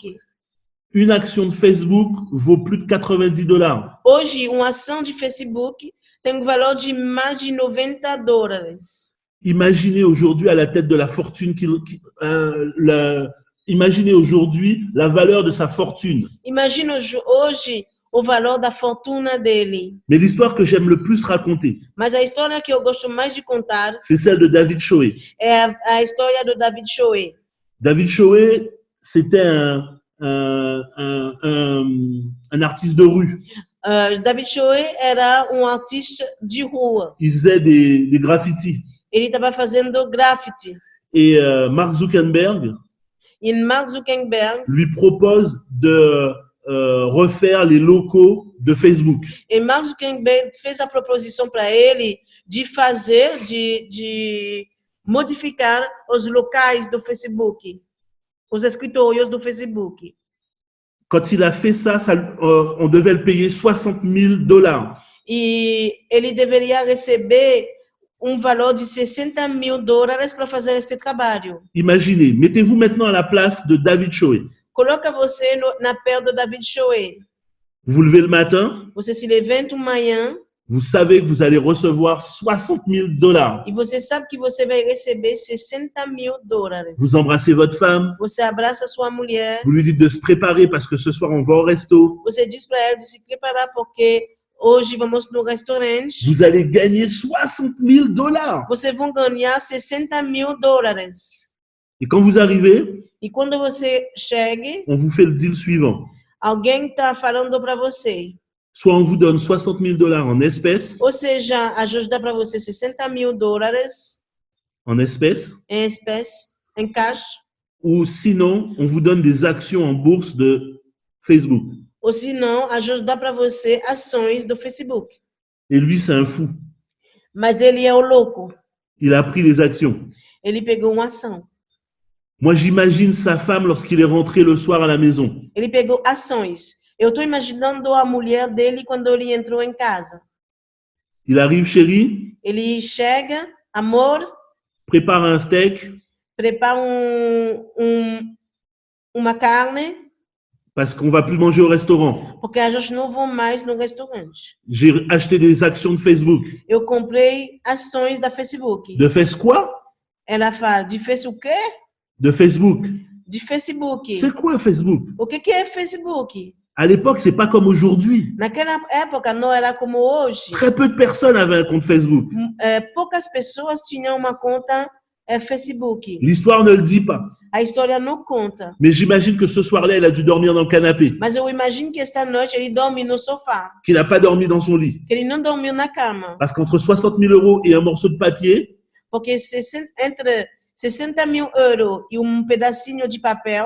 Une action de Facebook vaut plus de 90 dollars. Hoje, uma ação de Facebook tem valor de mais de 90 dólares. Imaginez aujourd'hui à la tête de la fortune imaginez aujourd'hui la valeur de sa fortune. Imagina hoje o valor da fortuna dele. Mais l'histoire que j'aime le plus raconter, Mas a história que eu gosto mais de contar c'est celle de David Choé. é a história do David Choé. David Choé, c'était un artiste de rue. David Choé era artista de rua. Il faisait des graffitis. Ele estava fazendo graffiti. Et Mark Zuckerberg E Mark Zuckerberg lui propose de refaire les locaux de Facebook. E Mark Zuckerberg fez a proposição para ele de fazer, de modificar os locais do Facebook, os escritórios do Facebook. Quand il a fait ça, on devait le payer 60 000 dollars. E ele deveria receber valor de 60 mil dólares para fazer este trabalho. Imaginez, mettez-vous maintenant à la place de David Choé. Coloca você na pele do David Choé. Vous vous levez le matin, Você se levanta manhã vous savez que vous allez recevoir 60 000 dollars. e você sabe que você vai receber 60 mil dólares. Vous embrassez votre femme, Você abraça sua mulher, vous lui dites de se préparer parce que ce soir on va au resto. você diz para ela de se preparar porque hoje vamos no restaurante. Vous allez gagner 60 000 dollars. Você vai ganhar 60 mil dólares. Et quand vous arrivez, E quando você chega, on vous fait le deal suivant. alguém está falando para você. Soit on vous donne 60 000 dollars en espèces, Ou seja, ajuda para você 60 mil dólares en espèces, em espécie, em cash. ou sinon on vous donne des actions en bourse de Facebook. Ou se não, ajuda para você ações do Facebook. Et lui, c'est un fou. Mas ele é o louco. Il a pris les actions. Ele pegou uma ação. Moi, j'imagine sa femme lorsqu'il est rentré le soir à la maison. Ele pegou ações. Eu estou imaginando a mulher dele quando ele entrou em casa. Il arrive, chérie, Ele chega, amor, prépare un steak prepara uma carne, parce qu'on va plus manger au restaurant. porque a gente não vai mais no restaurante. J'ai acheté des actions de Facebook. Eu comprei ações da Facebook. De fais quoi? Ela fala, de Facebook o quê? De Facebook. De Facebook. C'est quoi Facebook? O que é Facebook? À l'époque, c'est pas comme aujourd'hui. Naquela época não era como hoje. Très peu de personnes avaient un compte Facebook. Poucas pessoas tinham uma conta Facebook. L'histoire ne le dit pas. A história não conta. Mais j'imagine que ce soir-là, elle a dû dormir dans le canapé, Mas eu imagino que esta noite ele dorme no sofá. qu'il n'a pas dormi dans son lit. Que ele não dormiu na cama. Parce qu'entre 60 000 euros et un morceau de papier, Porque entre 60 mil euros e pedacinho de papel,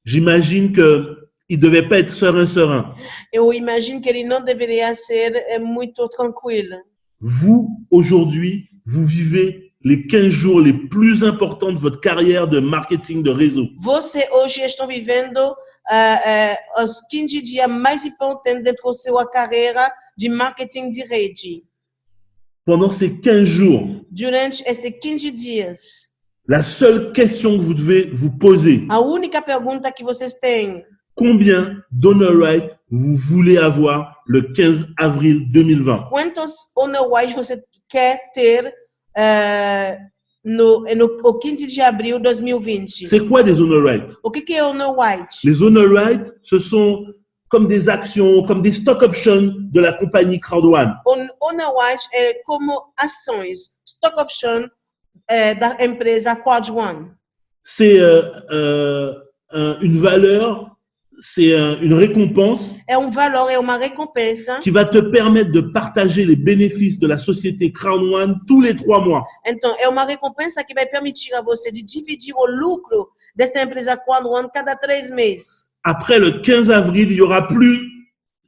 j'imagine qu'il ne devait pas être serein. eu imagino que ele não deveria ser muito tranquilo. Vous, aujourd'hui, vous vivez les 15 jours les plus importants de votre carrière de marketing de réseau. Você hoje está vivendo os 15 dias mais importantes dentro da sua carreira de marketing de rede. Pendant ces 15 jours, Durante estes 15 dias, la seule question que vous devez vous poser, a única pergunta que vocês têm: combien d'honor rights vous voulez avoir le 15 avril 2020? quantos honor white você quer ter no 15 de abril de 2020? C'est quoi des honor rights? O que é honor white? Les honor rights, ce sont comme des actions, comme des stock options de la compagnie Crowd1. Honor white é como ações, stock option da empresa Crowd1. C'est une valeur, c'est une récompense É valor, é uma recompensa. qui va te permettre de partager les bénéfices de la société Crowd1 tous les 3 mois. Então, é uma recompensa que vai permitir a você de dividir o lucro desta empresa Crowd1 cada 3 meses. Après le 15 avril, il n'y aura plus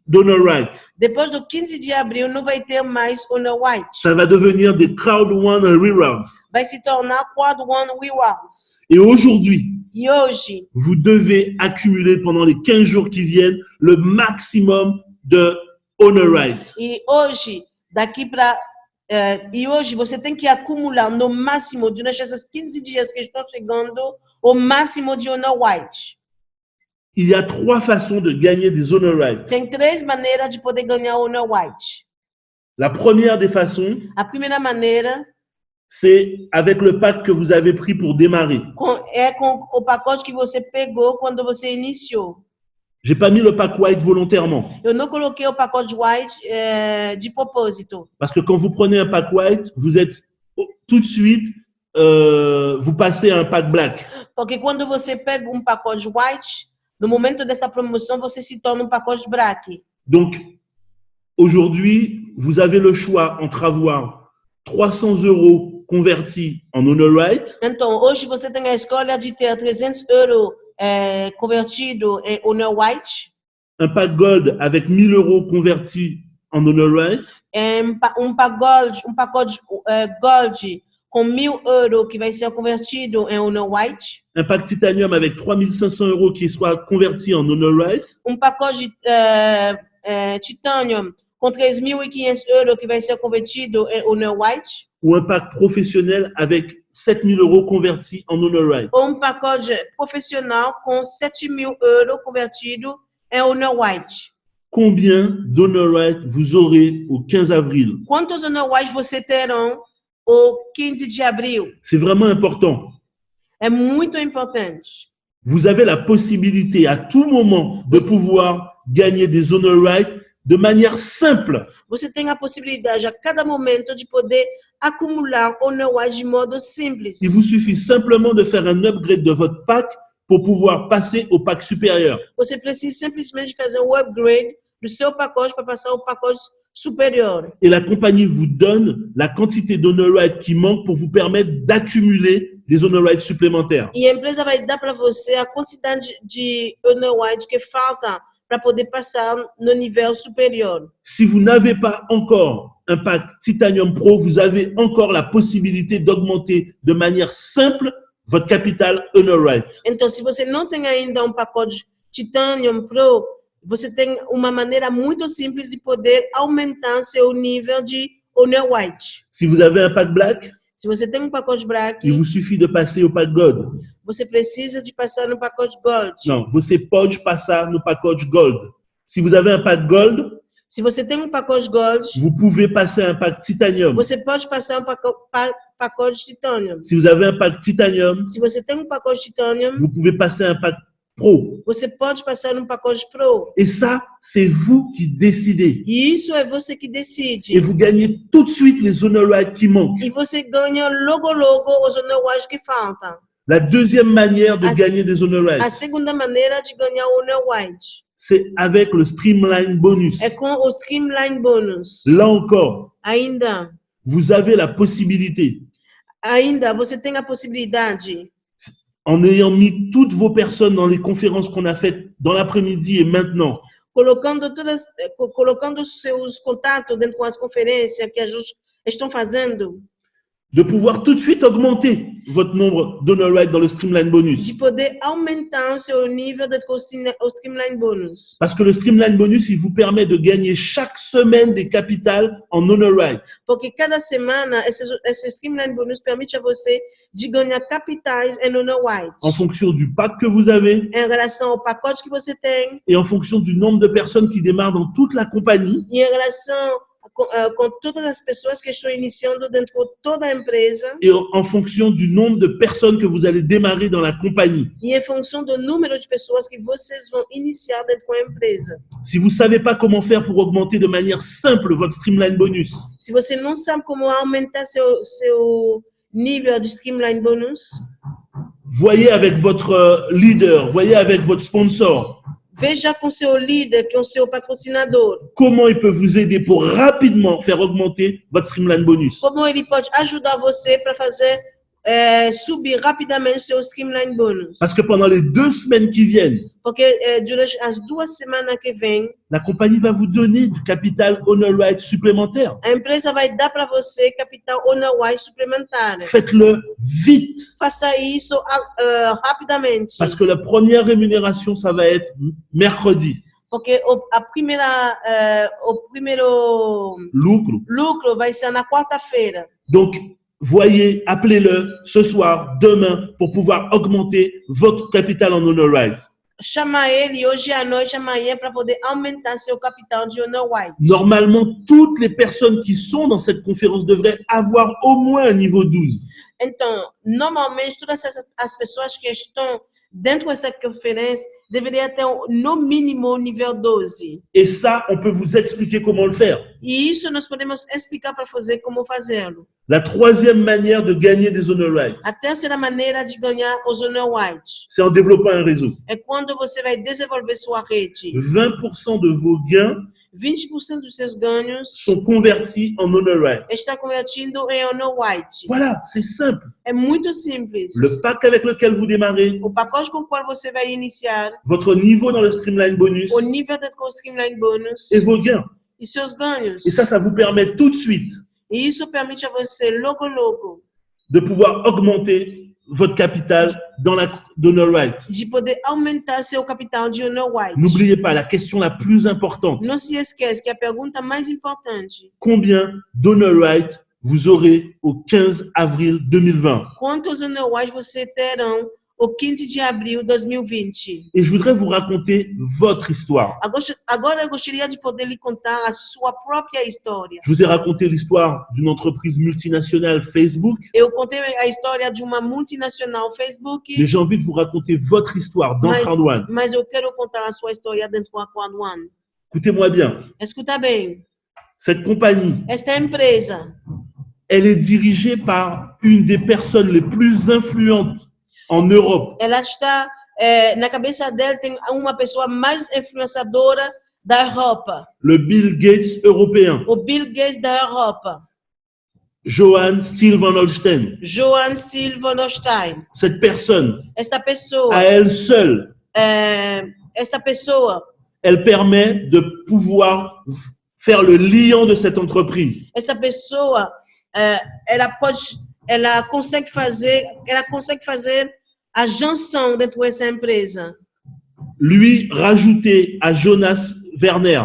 d'honor rights. Depois do 15 de abril, não vai ter mais honor white. Ça va devenir des Crowd1 rewards. Vai se tornar Crowd1 Rewards. Et aujourd'hui, E hoje, vous devez accumuler pendant les 15 jours qui viennent le maximum de honor rights. e hoje, hoje você tem que acumular no máximo, durante esses 15 dias que estão chegando, o máximo de honor white. Il y a 3 façons de gagner des honor rights. Tem 3 maneiras de poder ganhar honor white. La première des façons, A primeira maneira c'est avec le pack que vous avez pris pour démarrer. é com o pacote que você pegou quando você iniciou. J'ai pas mis le pack white volontairement. Eu não coloquei o pacote white de propósito. Parce que quand vous prenez un pack white, vous êtes tout de suite, vous passez à un pack black. Porque quando você pega pacote white, no momento dessa promoção, você se torna pacote black. Donc, aujourd'hui, vous avez le choix entre avoir 300 euros convertis en honor right Então, hoje você tem a escolha de ter 300 euros convertido em honor white, un pack gold avec 1000 euros convertis en honor right pacote gold com 1.000 euros que vai ser convertido em honor white, un pack titanium avec 3500 euros qui soit converti en honor right pacote titanium com 3.500 euros que vai ser convertido em honor white, ou un pack professionnel avec 7000 euros convertis en honor right. ou pacote profissional com 7.000 euros convertido em honor white. Combien d'honor right vous aurez au 15 avril? Quantos honor white você terão o 15 de abril? C'est vraiment important. É muito importante. Vous avez la possibilité à tout moment de pouvoir gagner des honor rights de manière simple. Você tem a possibilidade a cada momento de poder acumular honor white de modo simples. Il vous suffit simplement de faire un upgrade de votre pack pour pouvoir passer au pack supérieur. Você precisa simplesmente fazer um upgrade do seu pacote para passar ao pacote supérieur. Et la compagnie vous donne la quantité d'honor rights qui manque pour vous permettre d'accumuler des honor rights supplémentaires. E a empresa vai dar para você a quantidade de honor white que falta para poder passar no nível superior. Si vous n'avez pas encore un pack Titanium Pro, vous avez encore la possibilité d'augmenter de manière simple votre capital honor right. Então, se você não tem ainda pacote Titanium Pro, você tem uma maneira muito simples de poder aumentar seu nível de Honor White. Si vous avez un pack black, Se você tem um pacote Black, il vous suffit de passer au pack gold. você precisa de passar no pacote Gold. Não, você pode passar no pacote gold. Si vous avez un pack gold, Se você tem um pacote Gold, vous pouvez passer un pack titanium. você pode passar um pacote Titanium. Si vous avez un pack titanium, Se você tem um pacote Titanium, vous pouvez passer un pack pro. você pode passar um pacote Pro. Et ça, c'est vous qui décidez. E isso é você que Et decide. vous gagnez tout de suite les honor rights qui manquent. E você ganha logo os Honor White que faltam. La deuxième manière de Ah, gagner des honor A rights, segunda maneira de ganhar o Honor White c'est avec le streamline bonus. é com o Streamline Bonus. Là encore, Ainda vous avez la possibilité, você tem a possibilidade, en ayant mis toutes vos personnes dans les conférences qu'on a faites dans l'après-midi et maintenant, colocando seus contatos dentro das conferências que a gente estão fazendo, de pouvoir tout de suite augmenter votre nombre d'honor rights dans le streamline bonus. de poder aumentar o seu nível de o Streamline Bonus. Parce que le streamline bonus, il vous permet de gagner chaque semaine des capitales en honor rights. Porque cada semana esse Streamline Bonus permite a você de ganhar capitais em Honor White. En fonction du pack que vous avez Em relação ao pacote que você tem, et en fonction du nombre de personnes qui démarrent dans toute la compagnie. e em relação com todas as pessoas que estão iniciando dentro de toda a empresa, Et en fonction du nombre de personnes que vous allez démarrer dans la compagnie. e em função do número de pessoas que vocês vão iniciar dentro da empresa. Si vous ne savez pas comment faire pour augmenter de manière simple votre streamline bonus, Se você não sabe como aumentar seu nível de Streamline Bonus, voyez avec votre leader, voyez avec votre sponsor veja com seu líder, com seu patrocinador, comment il peut vous aider pour rapidement faire augmenter votre streamline bonus. como ele pode ajudar você para fazer subir rapidamente seu Streamline Bonus. Parce que pendant les 2 semaines qui viennent, Porque durante as 2 semanas que vem, la compagnie va vous donner du capital honor rights supplémentaire. a empresa vai dar para você capital Honor White suplementar. Faites-le vite. Faça isso rapidamente. Parce que la première rémunération, ça va être mercredi. Porque o primeiro Lucro. lucro vai ser na quarta-feira. Donc, voyez, appelez-le ce soir, demain, pour pouvoir augmenter votre capital en honor rights. Chama ele hoje à noite, amanhã, para poder aumentar seu capital de Honor White. Normalement, toutes les personnes qui sont dans cette conférence devraient avoir au moins un niveau 12. Então, normalmente, todas as pessoas que estão dentro dessa conferência deveriam ter no mínimo o nível 12. Et ça, on peut vous expliquer comment le faire. E isso nós podemos explicar para fazer como fazê-lo. La troisième manière de gagner des honor rights, A terceira maneira de ganhar os Honor White c'est en développant un réseau. é quando você vai desenvolver sua rede. 20% de vos gains 20% dos seus ganhos sont convertis en honor rights. está convertindo em Honor White. Voilà, c'est simple. É muito simples. Le pack avec lequel vous démarrez, O pacote com o qual você vai iniciar, votre niveau dans le streamline bonus o nível do Streamline Bonus et vos gains. e seus ganhos. Et ça vous permet tout de suite E isso permite a você, logo, de pouvoir augmenter votre capital dans la honor rights. de poder aumentar seu capital de Honor White. N'oubliez pas la question la plus importante. Não se esquece que a pergunta mais importante: Combien d'honor rights vous aurez au 15 avril 2020? quantos Honor White você terão o 15 de abril de 2020? Et je voudrais vous raconter votre histoire. Agora eu gostaria de poder lhe contar a sua própria história. Je vous ai raconté l'histoire d'une entreprise multinationale Facebook, Eu contei a história de uma multinacional Facebook, mais j'ai envie de vous raconter votre histoire dans Crowd One. mas eu quero contar a sua história dentro da Crowd One. Écoutez-moi bien. Escuta bem, Cette compagnie, esta empresa, elle est dirigée par une des personnes les plus influentes en Europe. ela está, na cabeça dela tem uma pessoa mais influenciadora da Europa, Le Bill Gates européen, o Bill Gates da Europa, Johann Steele van Holstein. Johann Steele von Holstein. Cette personne, Esta pessoa, à elle seule, elle permet de pouvoir faire le liant de cette entreprise. esta pessoa, ela consegue fazer a junção dentro dessa empresa. lui rajouter à Jonas Werner,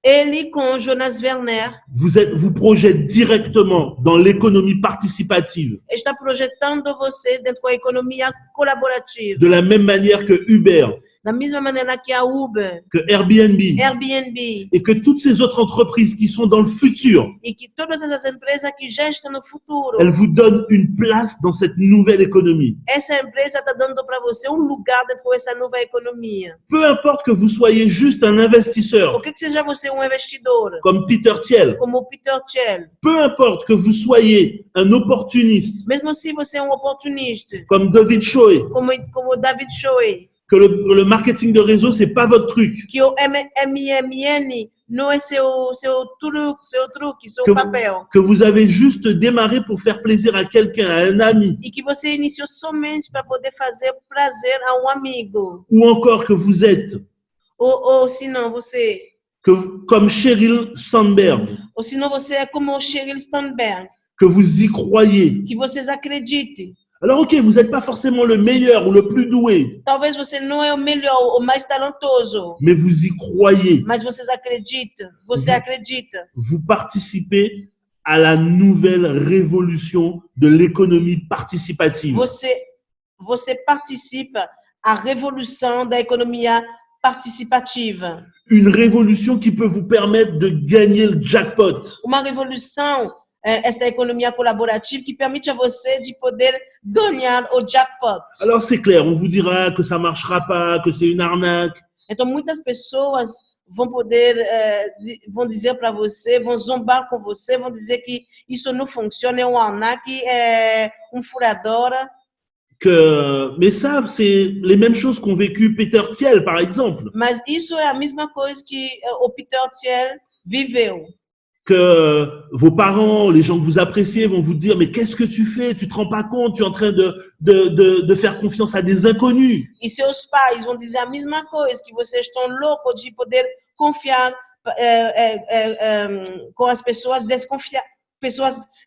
Ele com Jonas Werner vous projette directement dans l'économie participative, está projetando vocês dentro da economia colaborativa. de la même manière que Uber, Da mesma maneira que a Uber, que Airbnb, Airbnb et que toutes ces autres entreprises qui sont dans le futur, e que todas essas empresas que já estão no futuro, elles vous donnent une place dans cette nouvelle économie. essa empresa está dando para você lugar dentro dessa nova economia. Peu importe que vous soyez juste un investisseur, Por que seja você investidor, comme Peter Thiel, como o Peter Thiel, peu importe que vous soyez un opportuniste, mesmo se você oportunista, comme David Choe, como David Choe, que le marketing de réseau, c'est pas votre truc, que o MMN não é seu truque, seu que, papel, que vous avez juste démarré pour faire plaisir à quelqu'un, à un ami, e que você iniciou somente para poder fazer prazer a amigo, ou encore que vous êtes ou se não você, comme Sheryl Sandberg, ou se não você é como o Sheryl Sandberg, que vous y croyez. que vocês acreditem. Alors ok, vous n'êtes pas forcément le meilleur ou le plus doué, Talvez você não é o melhor, o mais talentoso, mais vous y croyez. mas vocês acreditam, você acredita. Vous participez à la nouvelle révolution de l'économie participative. Você participa à revolução da economia participativa. Une révolution qui peut vous permettre de gagner le jackpot. Uma revolução, esta economia colaborativa que permite a você de poder ganhar o jackpot. Alors c'est clair, on vous dira que ça marchera pas, que c'est une arnaque. Então muitas pessoas vão vão dizer para você, vão zombar com você, vão dizer que isso não funciona, é um arnaque, é furadora. Mais ça, c'est les mêmes choses qu'ont vécu Peter Thiel, par exemple. Mas isso é a mesma coisa que o Peter Thiel viveu. Que vos parents, les gens que vous appréciez vont vous dire « Mais qu'est-ce que tu fais? Tu te rends pas compte? Tu es en train de faire confiance à des inconnus. » E seus pais vão dizer a mesma coisa, que vocês estão loucos de poder confiar com as pessoas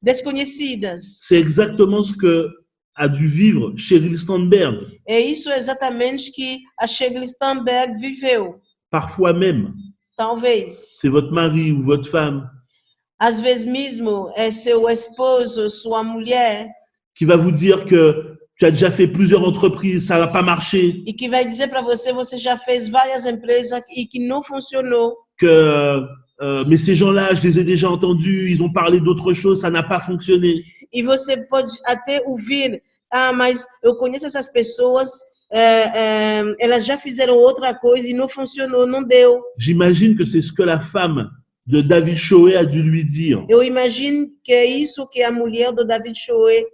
desconhecidas. C'est exactement ce que a dû vivre Sheryl Sandberg. É isso exatamente que a Sheryl Sandberg viveu. Parfois même, Talvez. c'est votre mari ou votre femme Às vezes mesmo é seu esposo, sua mulher, qui va vous dire que tu as déjà fait plusieurs entreprises, ça va pas marcher, e que vai dizer para você, você já fez várias empresas e que não funcionou. que mais ces gens-là, je les ai déjà entendus, ils ont parlé d'autre chose, ça n'a pas fonctionné. E você pode até ouvir, mas eu conheço essas pessoas, elas já fizeram outra coisa e não funcionou, não deu. J'imagine que c'est ce que la femme de David Choe a dû lui dire. Eu imagino que é isso que a mulher do David Choe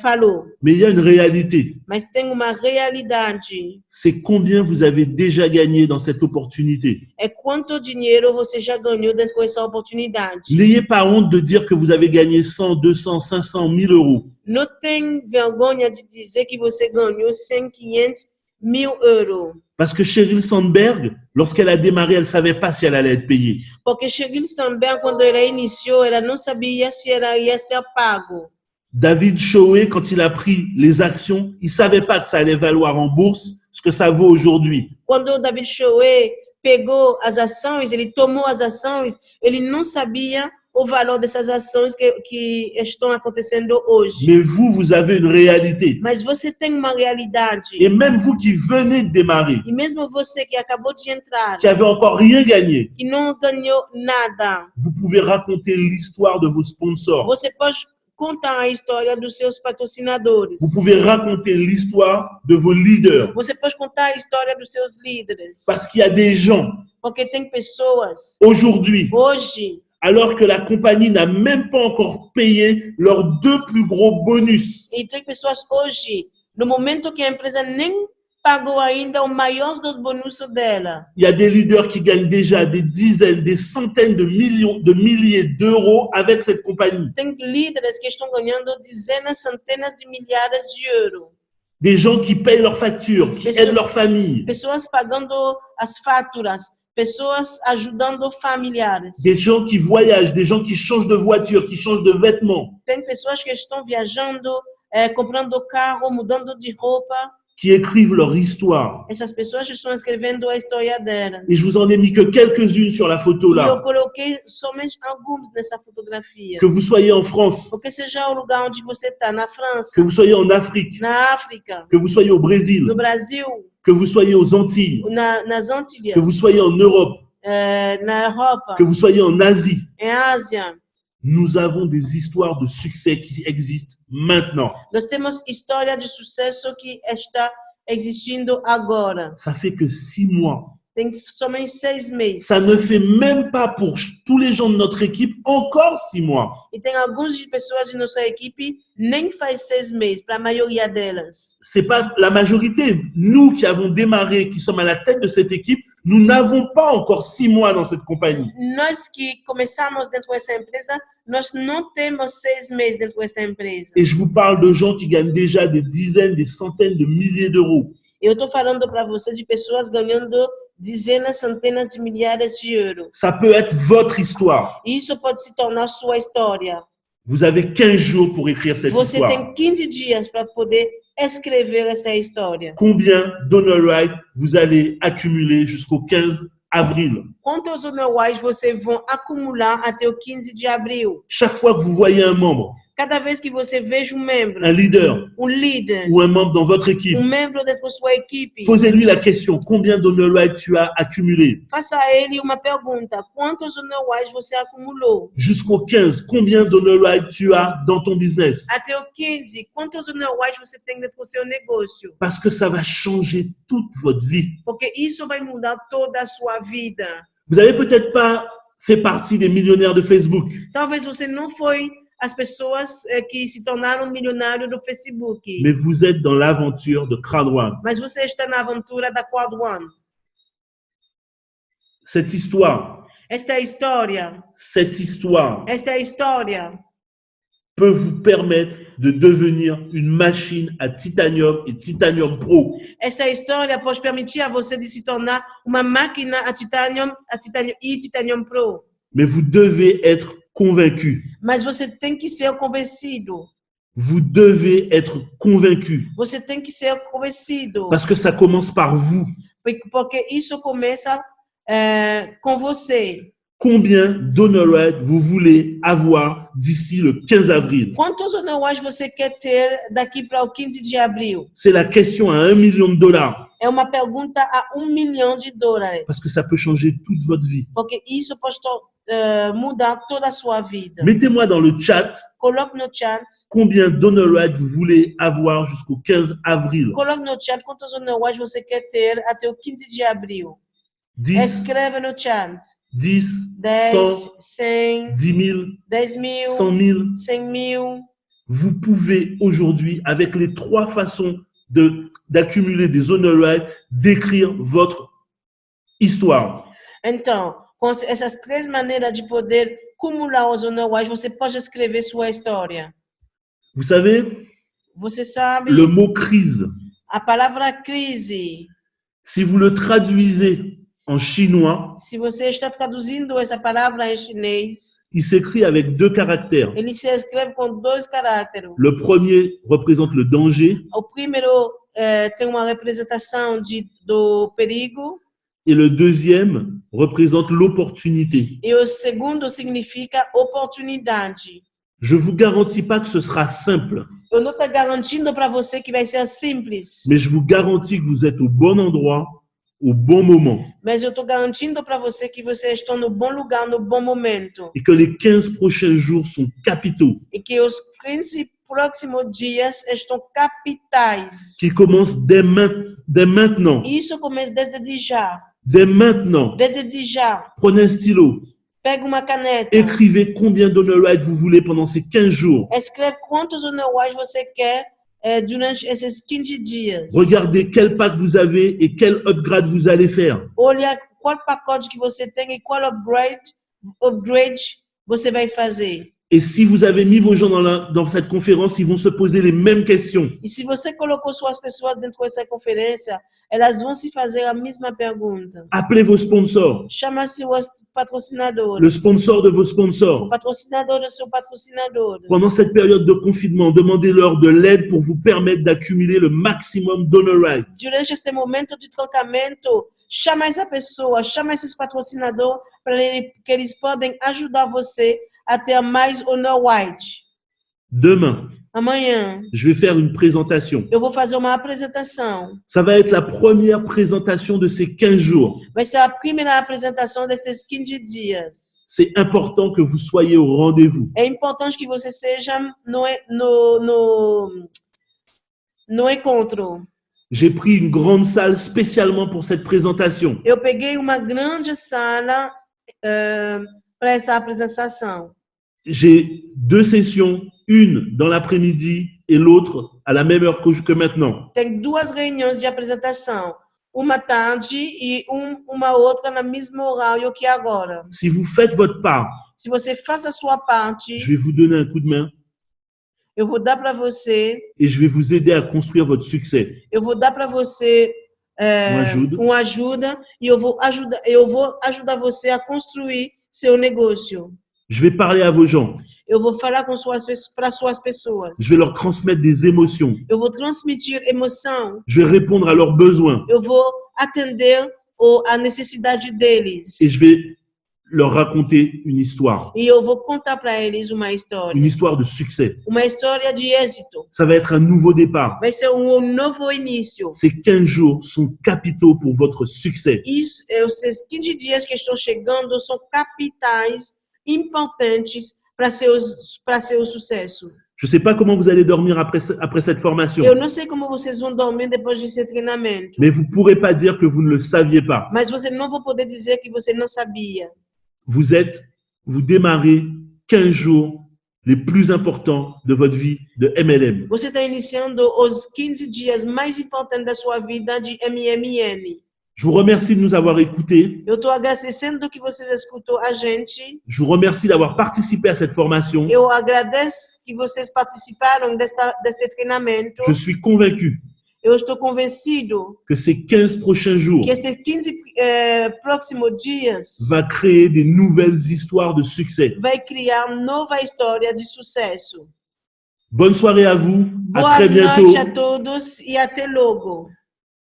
falou. Mais il y a une réalité. Mas tem uma realidade. C'est combien vous avez déjà gagné dans cette opportunité. É quanto dinheiro você já ganhou dentro dessa oportunidade. N'ayez pas honte de dire que vous avez gagné 100, 200, 500, 1000 euros. Não tem vergonha de dizer que você ganhou 100, 500, 1000 euros. Parce que Sheryl Sandberg, lorsqu'elle a démarré, elle ne savait pas si elle allait être payée. Porque Sheryl Sandberg, quando ela iniciou, ela não sabia se ela ia ser pago. David Choe, quand il a pris les actions, il ne savait pas que ça allait valoir en bourse ce que ça vaut aujourd'hui. Quando o David Choe pegou as ações, ele tomou as ações, ele não sabia o valor dessas ações que estão acontecendo hoje. Mais vous avez une réalité. Mas você tem uma realidade. Et même vous qui venez de démarrer, E mesmo você que acabou de entrar, qui n'avez encore rien gagné, que não ganhou nada, vous pouvez raconter l'histoire de vos sponsors. você pode contar a história dos seus patrocinadores. Vous pouvez raconter l'histoire de vos leaders. Você pode contar a história dos seus líderes. Parce qu'il y a des gens, Porque tem pessoas, aujourd'hui, hoje, alors que la compagnie n'a même pas encore payé leurs 2 plus gros bonus, e tem pessoas hoje, no momento que a empresa nem pagou ainda o maior dos bônus dela. il y a des leaders qui gagnent déjà des dizaines, des centaines de milliers d'euros avec cette compagnie. Tem líderes que estão ganhando dezenas, centenas de milhares de euros. Des gens qui payent leurs factures, qui aident leur famille. Pessoas pagando as faturas, pessoas ajudando familiares. Des gens qui voyagent, des gens qui changent de voiture, qui changent de vêtements. Tem pessoas que estão viajando, comprando carro, mudando de roupa. qui écrivent leur histoire. Essas pessoas estão escrevendo a história delas. Et je vous en ai mis que quelques-unes sur la photo E eu là. coloquei somente alguns nessa fotografia. Que vous soyez en France, Porque seja o lugar onde você está, na França, que vous soyez en Afrique, na África, que vous soyez au Brésil, no Brasil, que vous soyez aux Antilles, nas Antilhas, que vous soyez en Europe, na Europa, que vous soyez en Asie. em Ásia. Nous avons des histoires de succès qui existent maintenant. Nós temos história de sucesso que está existindo agora. Ça fait que 6 mois. Tem somente 6 meses. Ça ne fait même pas pour tous les gens de notre équipe encore 6 mois. E tem algumas de pessoas de nossa equipe nem faz 6 meses, para a maioria delas. C'est pas la majorité. Nous qui avons démarré, qui sommes à la tête de cette équipe, nous n'avons pas encore 6 mois dans cette compagnie. Nós que começamos dentro dessa empresa, nós não temos 6 meses dentro dessa empresa. Et je vous parle de gens qui gagnent déjà des dizaines, des centaines de milliers d'euros. Eu estou falando para você de pessoas ganhando dezenas, centenas de milhares de euros. Ça peut être votre histoire. Isso pode se tornar sua história. Vous avez 15 jours pour écrire cette Você histoire. tem 15 dias para poder escrever essa história. Combien d'honor rights vous allez accumuler jusqu'au 15 avril? Quantos honorários você vão acumular até o 15 de abril? Chaque fois que vous voyez un membre, Cada vez que você veja membro, un leader líder, ou un membre dans votre équipe, membro dentro da sua equipe, posez-lui la question, combien d'honor rights tu as accumulé? faça a ele uma pergunta. Quantos honorários você acumulou? Jusqu'au 15, combien d'honor rights tu as dans ton business? Até o 15, quantos honorários você tem dentro do seu negócio? Parce que ça va changer toute votre vie. Porque isso vai mudar toda a sua vida. Vous n'avez peut-être pas fait partie des millionnaires de Facebook, Talvez você não foi as pessoas que se tornaram milionários do Facebook. mais vous êtes dans l'aventure de Crowd One. Mas você está na aventura da Quad One. Cette histoire, Esta é a história. cette histoire Esta é a história peut vous permettre de devenir une machine à titanium et titanium pro. Esta história pode permitir a você de se tornar uma máquina a titanium e titanium pro. Mais vous devez être convaincu. Mas você tem que ser convencido. Vous devez être convaincu. Você tem que ser convencido. Parce que ça commence par vous. Porque isso começa com você. Combien d'honor rights vous voulez avoir d'ici le 15 avril? Quantos honorários você quer ter daqui para o 15 de abril? C'est la question à 1 million de dollars. É uma pergunta a $1 milhão. Parce que ça peut changer toute votre vie. Porque isso pode mudar toda a sua vida. Mettez-moi dans le chat Coloque no chat. combien d'honor rights vous voulez avoir jusqu'au 15 avril. Coloque no chat quantos honorários você quer ter até o 15 de abril. 10, Escreve no chat. 10, 10, 100, 100, 10 000, 10 mil, 100 000. 100 mil. Vous pouvez aujourd'hui, avec les 3 façons d'accumuler des honor rights, d'écrire votre histoire. Então, com essas 3 maneiras de poder acumular os honorários, você pode escrever sua história. Vous savez, Você sabe, le mot crise, a palavra crise, si vous le traduisez en chinois, se você está traduzindo essa palavra em chinês, il s'écrit avec 2 caractères. ele se escreve com 2 caracteres. Le premier représente le danger O primeiro tem uma representação do perigo et le deuxième représente l'opportunité. e o segundo significa oportunidade. Je vous garantis pas que ce sera simple, Eu não estou garantindo para você que vai ser simples, mais je vous garantis que vous êtes au bon endroit, au bon moment, mas eu estou garantindo para você que você está no bom lugar, no bom momento. et que les 15 prochains jours sont capitaux, E que os 15 próximos dias estão capitais. qui commencent dès maintenant. Isso começa desde já. Dès maintenant, Desde já. prenez un stylo, Pega uma caneta. écrivez combien d'honor rights vous voulez pendant ces 15 jours. Escreve quantos honorários você quer durante esses 15 dias. Regardez quel pack vous avez et quel upgrade vous allez faire. Olha qual pacote que você tem e qual upgrade você vai fazer. Et si vous avez mis vos gens dans cette conférence, ils vont se poser les mêmes questions. E se você colocou suas pessoas dentro dessa conferência, elas vão se fazer a mesma pergunta. Appelez vos sponsors, Chama seus patrocinadores. le sponsor de vos O sponsors. patrocinador do seu patrocinador. Pendant cette période de confinement, demandez-leur de l'aide pour vous permettre d'accumuler le maximum d'honor rights. Durante este momento de trocamento, chama essa pessoa, chama esses patrocinadores para que eles podem ajudar você a ter mais honor white. Demain, Amanhã, je vais faire une présentation. eu vou fazer uma apresentação. Ça va être la première présentation de ces 15 jours. Vai ser a primeira apresentação desses 15 dias. C'est important que vous soyez au rendez-vous. É importante que você seja no encontro. J'ai pris une grande salle spécialement pour cette présentation. Eu peguei uma grande sala para essa apresentação. J'ai 2 sessions, une dans l'après-midi et l'autre à la même heure que maintenant. Tem 2 reuniões de apresentação, uma tarde e uma outra no mesmo horário que agora. Si vous faites votre part, Se você faz a sua parte, je vais vous donner un coup de main eu vou dar para você, et je vais vous aider à construire votre succès. eu vou dar para você uma ajuda e eu vou ajudar você a construir seu negócio. Je vais parler à vos gens. Eu vou falar para suas pessoas. Je vais leur transmettre des émotions. Eu vou transmitir emoção. Je vais répondre à leurs besoins Eu vou atender a necessidade deles. et je vais leur raconter une histoire E eu vou contar para eles uma história de succès. de êxito. Ça va être un nouveau départ. Vai ser novo início. Ces 15 jours sont capitaux pour votre succès. Esses 15 dias que estão chegando são capitais importantes para seu sucesso. Je ne sais pas comment vous allez dormir après cette formation, Eu não sei como vocês vão dormir depois desse treinamento, mais vous ne pourrez pas dire que vous ne le saviez pas. mas você não vai poder dizer que você não sabia. Vous démarrez 15 jours les plus importants de votre vie de MLM. Você está iniciando os 15 dias mais importantes da sua vida de MMN. Je vous remercie de nous avoir écoutés. Eu estou agradecendo que vocês escutou a gente. Je vous remercie d'avoir participé à cette formation. Eu agradeço que vocês participaram deste treinamento. Je suis convaincu Eu estou convencido que ces 15 prochains jours que estes 15 próximos dias va créer des nouvelles histoires de succès. vai criar nova história de sucesso. Bonne soirée à vous. À Boa très bientôt. noite a todos e até logo.